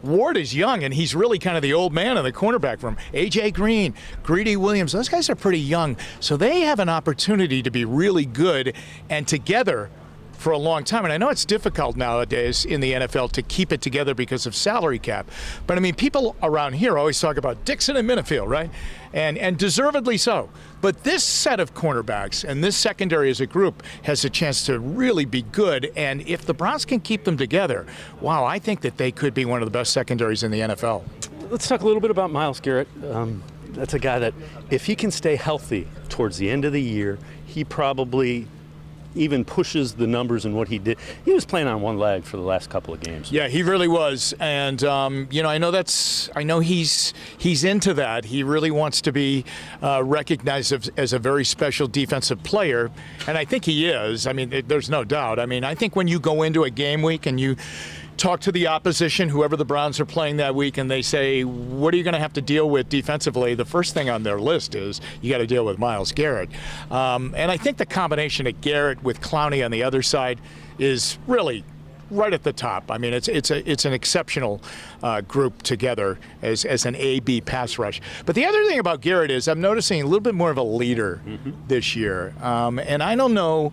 Ward is young, and he's really kind of the old man in the cornerback room. AJ Green, Greedy Williams, those guys are pretty young, so they have an opportunity to be really good and together for a long time. And I know it's difficult nowadays in the NFL to keep it together because of salary cap. But I mean, people around here always talk about Dixon and Minifield, right? And deservedly so. But this set of cornerbacks and this secondary as a group has a chance to really be good. And if the Browns can keep them together, wow, I think that they could be one of the best secondaries in the NFL. Let's talk a little bit about Myles Garrett. That's a guy that, if he can stay healthy towards the end of the year, he probably even pushes the numbers in what he did. He was playing on one leg for the last couple of games. Yeah, he really was. And, I know he's into that. He really wants to be recognized as a very special defensive player. And I think he is. I mean, there's no doubt. I mean, I think when you go into a game week and you talk to the opposition, whoever the Browns are playing that week, and they say, what are you going to have to deal with defensively? The first thing on their list is you got to deal with Myles Garrett. And I think the combination of Garrett with Clowney on the other side is really right at the top. I mean, it's an exceptional group together as an A-B pass rush. But the other thing about Garrett is I'm noticing a little bit more of a leader this year. And I don't know,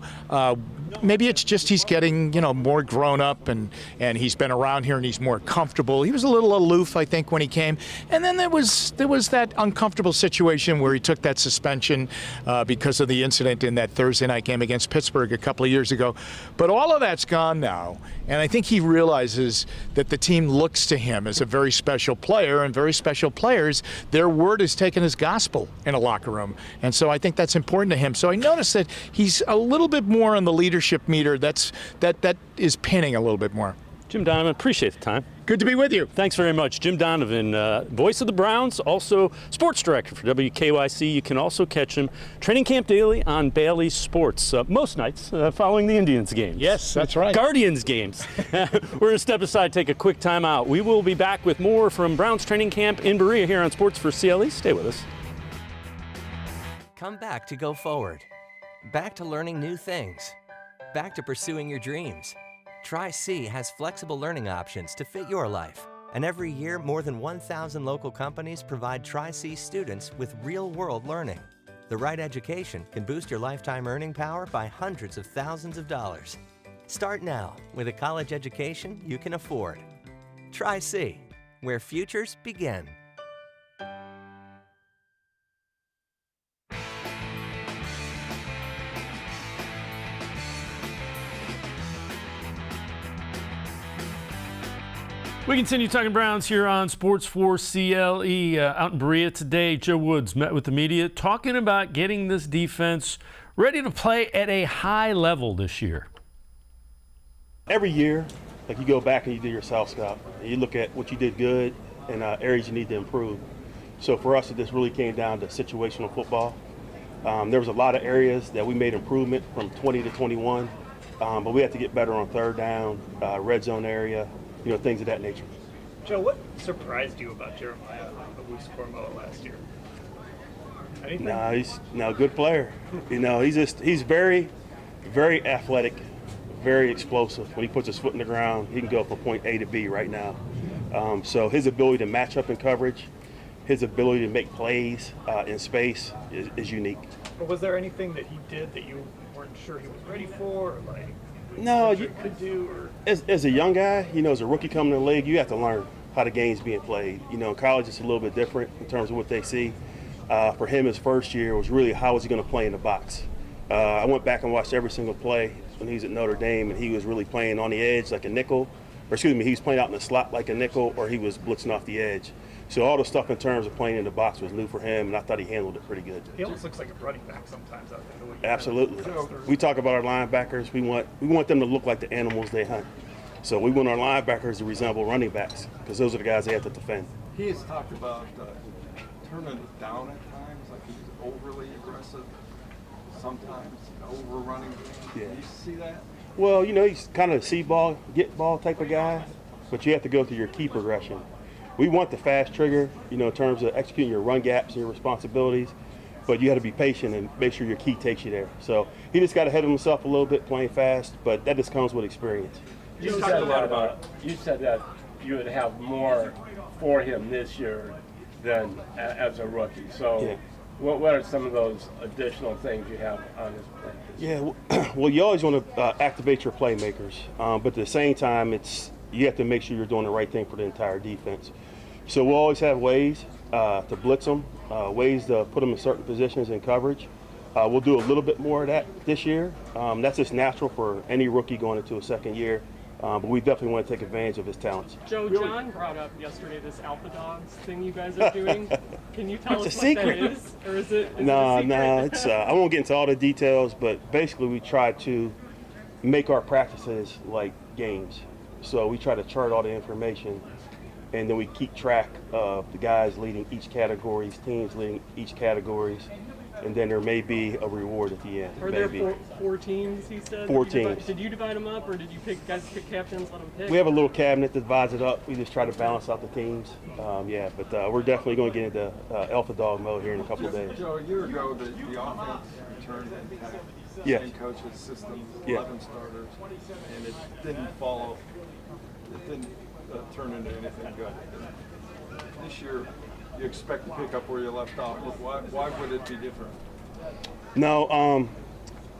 maybe it's just he's getting, more grown up and he's been around here and he's more comfortable. He was a little aloof, I think, when he came. And then there was that uncomfortable situation where he took that suspension because of the incident in that Thursday night game against Pittsburgh a couple of years ago. But all of that's gone now. And I think he realizes that the team looks to him as a very special player, and very special players, their word is taken as gospel in a locker room. And so I think that's important to him. So I noticed that he's a little bit more on the leadership meter. That is pinning a little bit more. Jim Donovan, appreciate the time. Good to be with you. Thanks very much. Jim Donovan, voice of the Browns, also sports director for WKYC. You can also catch him training camp daily on Bailey Sports most nights following the Indians games. Yes, that's right. Guardians games. We're going to step aside, take a quick time out. We will be back with more from Browns training camp in Berea here on Sports4CLE. Stay with us. Come back to go forward. Back to learning new things. Back to pursuing your dreams. Tri-C has flexible learning options to fit your life. And every year, more than 1,000 local companies provide Tri-C students with real-world learning. The right education can boost your lifetime earning power by hundreds of thousands of dollars. Start now with a college education you can afford. Tri-C, where futures begin. We continue talking Browns here on Sports4CLE. Out in Berea today, Joe Woods met with the media talking about getting this defense ready to play at a high level this year. Every year, like you go back and you do your self-scout, and you look at what you did good and areas you need to improve. So for us, it just really came down to situational football. There was a lot of areas that we made improvement from 20 to 21, but we had to get better on third down, red zone area, things of that nature. Joe, what surprised you about Jeremiah Owusu-Koramoah last year? Anything? No, he's a good player. He's very, very athletic, very explosive. When he puts his foot in the ground, he can go from point A to B right now. So his ability to match up in coverage, his ability to make plays in space is unique. But was there anything that he did that you weren't sure he was ready for? No, you could do, or as a young guy, as a rookie coming in the league, you have to learn how the game's being played. In college it's a little bit different in terms of what they see. For him, his first year was really how was he going to play in the box. I went back and watched every single play when he was at Notre Dame, and he was really playing on the edge like a nickel, he was playing out in the slot like a nickel, or he was blitzing off the edge. So all the stuff in terms of playing in the box was new for him, and I thought he handled it pretty good. He almost looks like a running back sometimes out there. Absolutely. We talk about our linebackers. We want them to look like the animals they hunt. So we want our linebackers to resemble running backs because those are the guys they have to defend. He has talked about turning it down at times, like he's overly aggressive, sometimes overrunning. Yeah. Do you see that? Well, he's kind of a see ball, get ball type of guy, but you have to go through your key progression. We want the fast trigger, in terms of executing your run gaps and your responsibilities, but you got to be patient and make sure your key takes you there. So he just got ahead of himself a little bit playing fast, but that just comes with experience. You said that you would have more for him this year than as a rookie. So yeah. What are some of those additional things you have on his plate? Yeah, well, you always want to activate your playmakers, but at the same time, you have to make sure you're doing the right thing for the entire defense. So we'll always have ways to blitz them, ways to put them in certain positions in coverage. We'll do a little bit more of that this year. That's just natural for any rookie going into a second year, but we definitely want to take advantage of his talents. Joe, John brought up yesterday this Alpha Dogs thing you guys are doing. Can you tell us what that is? Or is it No, I won't get into all the details, but basically we try to make our practices like games. So we try to chart all the information, and then we keep track of the guys leading each categories, teams leading each categories, and then there may be a reward at the end. Are there four teams, he said? 4 teams. Did you divide them up, or did you pick captains, let them pick? We have a little cabinet that divides it up. We just try to balance out the teams. But we're definitely going to get into alpha dog mode here in a couple of days. Joe, a year ago, the offense returned the Yeah. same coach's system, Yeah. 11 starters, and it didn't follow. It didn't turn into anything good. This year, you expect to pick up where you left off. Why would it be different? No,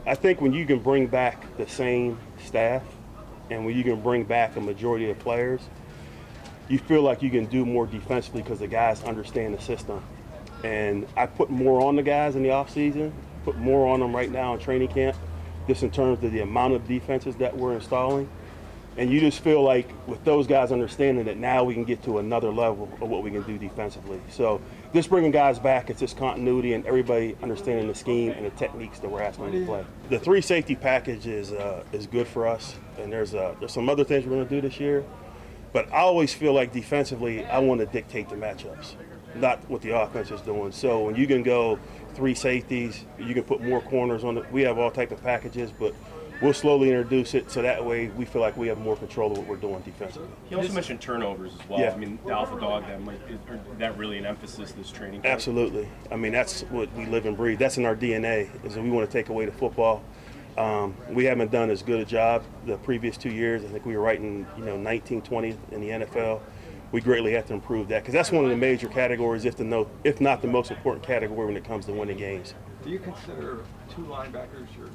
I think when you can bring back the same staff and when you can bring back a majority of players, you feel like you can do more defensively because the guys understand the system. And I put more on the guys in the offseason, put more on them right now in training camp, just in terms of the amount of defenses that we're installing. And you just feel like with those guys understanding that now we can get to another level of what we can do defensively. So just bringing guys back, it's just continuity and everybody understanding the scheme and the techniques that we're asking them to play. The 3 safety package is good for us, and there's some other things we're going to do this year. But I always feel like defensively, I want to dictate the matchups, not what the offense is doing. So when you can go 3 safeties, you can put more corners on it. We have all type of packages, but we'll slowly introduce it so that way we feel like we have more control of what we're doing defensively. He also mentioned turnovers as well. Yeah. I mean, the alpha dog, is that really an emphasis this training camp? Absolutely. I mean, that's what we live and breathe. That's in our DNA, is that we want to take away the football. We haven't done as good a job the previous 2 years. I think we were right in 19th, 20th in the NFL. We greatly have to improve that because that's one of the major categories, if not the most important category when it comes to winning games. Do you consider 2 linebackers your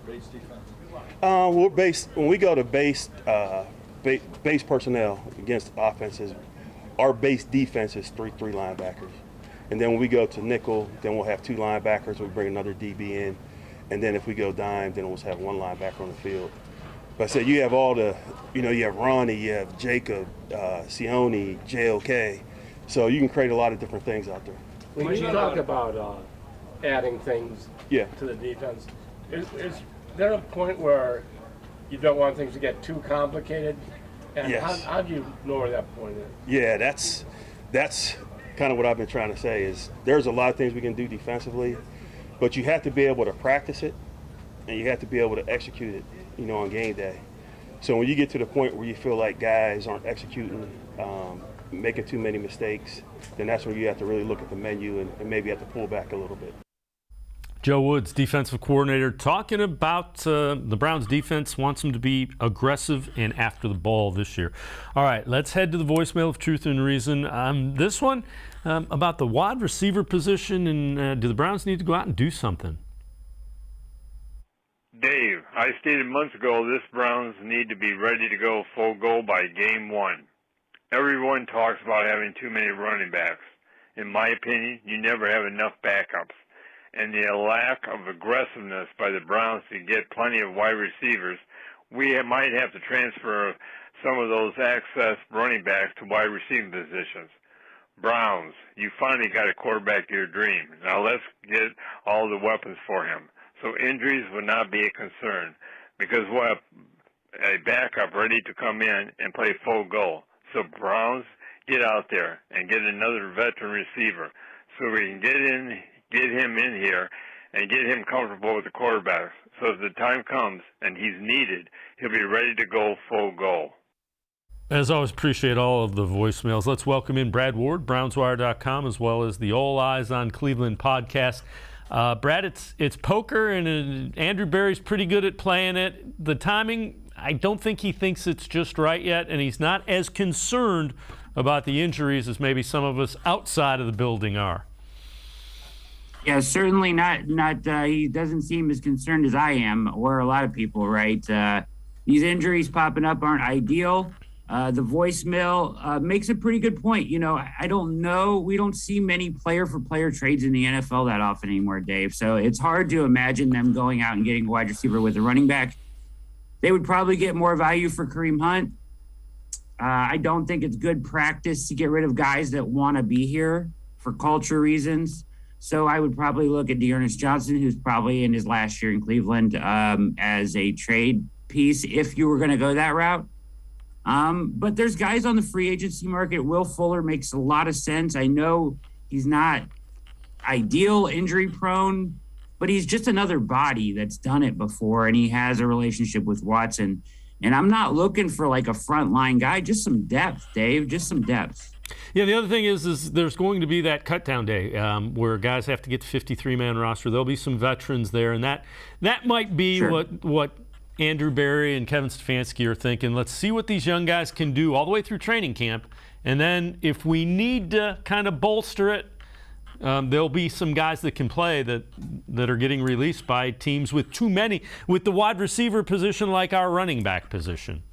base defense? When we go to base personnel against offenses, our base defense is 3 linebackers. And then when we go to nickel, then we'll have 2 linebackers. We'll bring another DB in. And then if we go dime, then we'll have 1 linebacker on the field. But I said you have all the, you have Ronnie, you have Jacob, Sione, JOK. So you can create a lot of different things out there. When you talk about adding things Yeah. to the defense, is there a point where you don't want things to get too complicated? And Yes. how do you know where that point is? Yeah, that's kind of what I've been trying to say is there's a lot of things we can do defensively, but you have to be able to practice it and you have to be able to execute it, on game day. So when you get to the point where you feel like guys aren't executing, making too many mistakes, then that's when you have to really look at the menu and maybe have to pull back a little bit. Joe Woods, defensive coordinator, talking about the Browns defense wants them to be aggressive and after the ball this year. All right, let's head to the voicemail of Truth and Reason. This one about the wide receiver position, and do the Browns need to go out and do something? Dave, I stated months ago this Browns need to be ready to go full go by game 1. Everyone talks about having too many running backs. In my opinion, you never have enough backups. And the lack of aggressiveness by the Browns to get plenty of wide receivers, we might have to transfer some of those access running backs to wide receiving positions. Browns, you finally got a quarterback of your dream. Now let's get all the weapons for him. So injuries would not be a concern because we'll have a backup ready to come in and play full go. So Browns, get out there and get another veteran receiver so we can get him in here and get him comfortable with the quarterbacks. So if the time comes and he's needed, he'll be ready to go full go. As always, appreciate all of the voicemails. Let's welcome in Brad Ward, BrownsWire.com, as well as the All Eyes on Cleveland podcast. Brad, it's poker, and Andrew Berry's pretty good at playing it. The timing, I don't think he thinks it's just right yet, and he's not as concerned about the injuries as maybe some of us outside of the building are. Yeah, certainly not. He doesn't seem as concerned as I am, or a lot of people, right? These injuries popping up aren't ideal. The voicemail makes a pretty good point. I don't know. We don't see many player-for-player trades in the NFL that often anymore, Dave. So it's hard to imagine them going out and getting a wide receiver with a running back. They would probably get more value for Kareem Hunt. I don't think it's good practice to get rid of guys that want to be here for culture reasons. So I would probably look at Dearness Johnson, who's probably in his last year in Cleveland, as a trade piece if you were going to go that route. But there's guys on the free agency market. Will Fuller makes a lot of sense. I know he's not ideal, injury prone, but he's just another body that's done it before, and he has a relationship with Watson. And I'm not looking for like a frontline guy, just some depth, Dave, just some depth. Yeah, the other thing is there's going to be that cut down day where guys have to get to 53-man roster. There'll be some veterans there, and that might be what Andrew Berry and Kevin Stefanski are thinking. Let's see what these young guys can do all the way through training camp, and then if we need to kind of bolster it, there'll be some guys that can play that are getting released by teams with too many, with the wide receiver position like our running back position.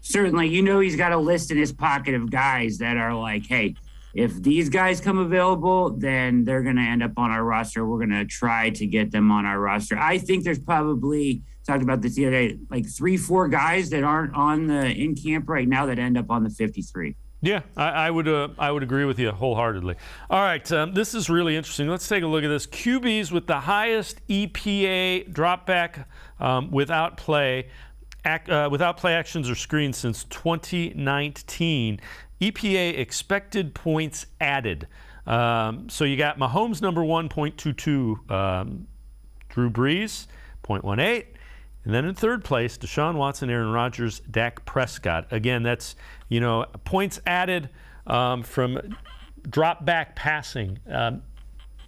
Certainly, he's got a list in his pocket of guys that are like, hey, if these guys come available, then they're going to end up on our roster. We're going to try to get them on our roster. I think there's probably, talked about this the other day, like 3-4 guys that aren't on the in camp right now that end up on the 53. Yeah, I would agree with you wholeheartedly. All right, this is really interesting. Let's take a look at this. QBs with the highest EPA drop back without play actions or screens since 2019. EPA expected points added. So you got Mahomes number 1, 0.22. Drew Brees, 0.18. And then in third place, Deshaun Watson, Aaron Rodgers, Dak Prescott. Again, that's, points added from drop back passing.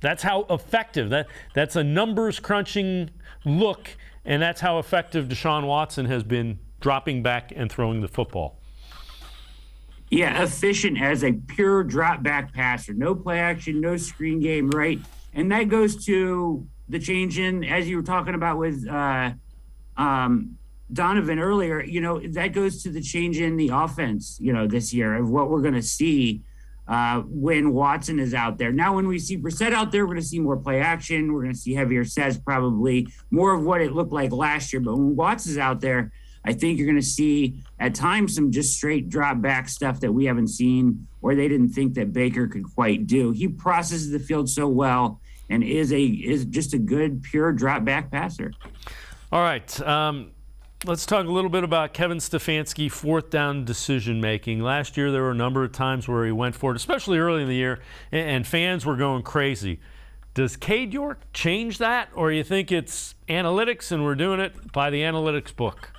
That's how effective. That's a numbers crunching look, and that's how effective Deshaun Watson has been dropping back and throwing the football. Yeah, efficient as a pure drop back passer. No play action, no screen game, right? And that goes to the change in, as you were talking about with Donovan earlier, that goes to the change in the offense, this year of what we're going to see when Watson is out there. Now, when we see Brissett out there, we're going to see more play action. We're going to see heavier sets, probably more of what it looked like last year. But when Watson's out there, I think you're going to see at times some just straight drop back stuff that we haven't seen or they didn't think that Baker could quite do. He processes the field so well and is just a good pure drop back passer. All right. Let's talk a little bit about Kevin Stefanski, fourth down decision making. Last year, there were a number of times where he went for it, especially early in the year, and fans were going crazy. Does Cade York change that, or you think it's analytics and we're doing it by the analytics book?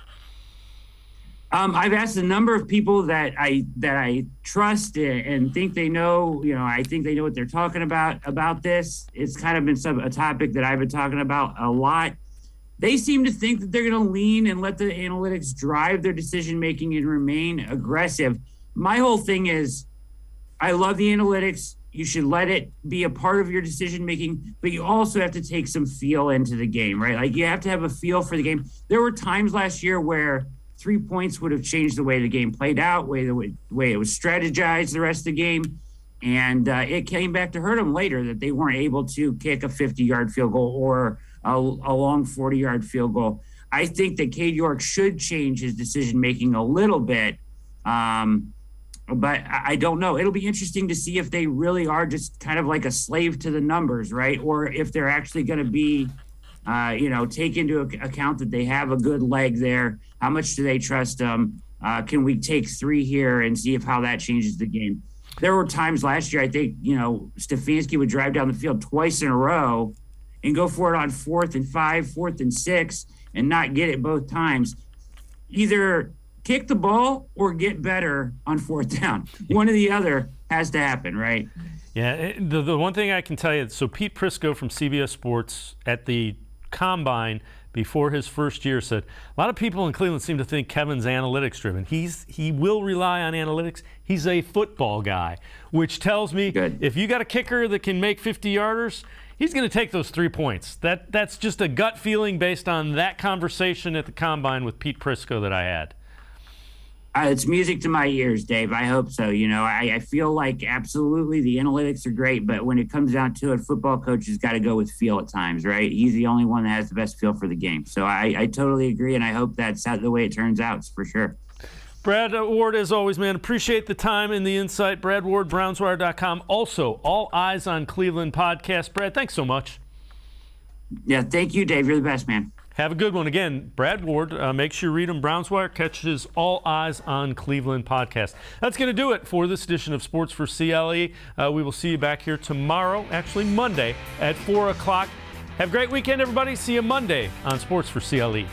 I've asked a number of people that I trust and think they know. I think they know what they're talking about this. It's kind of been a topic that I've been talking about a lot. They seem to think that they're going to lean and let the analytics drive their decision-making and remain aggressive. My whole thing is I love the analytics. You should let it be a part of your decision-making, but you also have to take some feel into the game, right? Like you have to have a feel for the game. There were times last year where 3 points would have changed the way the game played out, way it was strategized the rest of the game. And it came back to hurt them later that they weren't able to kick a 50-yard field goal or a long 40-yard field goal. I think that Cade York should change his decision-making a little bit, but I don't know. It'll be interesting to see if they really are just kind of like a slave to the numbers, right? Or if they're actually going to be, take into account that they have a good leg there. How much do they trust them? Can we take 3 here and see how that changes the game? There were times last year, I think, Stefanski would drive down the field twice in a row and go for it on 4th and 5, 4th and 6, and not get it both times. Either kick the ball or get better on 4th down. One or the other has to happen, right? Yeah, the one thing I can tell you, so Pete Prisco from CBS Sports at the Combine before his first year said, a lot of people in Cleveland seem to think Kevin's analytics driven. He will rely on analytics. He's a football guy, which tells me if you got a kicker that can make 50-yarders, he's going to take those 3 points. That's just a gut feeling based on that conversation at the Combine with Pete Prisco that I had. It's music to my ears, Dave. I hope so. I feel like absolutely the analytics are great, but when it comes down to it, football coaches got to go with feel at times, right? He's the only one that has the best feel for the game. So I totally agree, and I hope that's the way it turns out, for sure. Brad Ward, as always, man, appreciate the time and the insight. Brad Ward, BrownsWire.com. Also, All Eyes on Cleveland podcast. Brad, thanks so much. Yeah, thank you, Dave. You're the best, man. Have a good one. Again, Brad Ward, make sure you read him. Brownswire, catch his All Eyes on Cleveland podcast. That's going to do it for this edition of Sports for CLE. We will see you back here tomorrow, actually Monday, at 4 o'clock. Have a great weekend, everybody. See you Monday on Sports for CLE.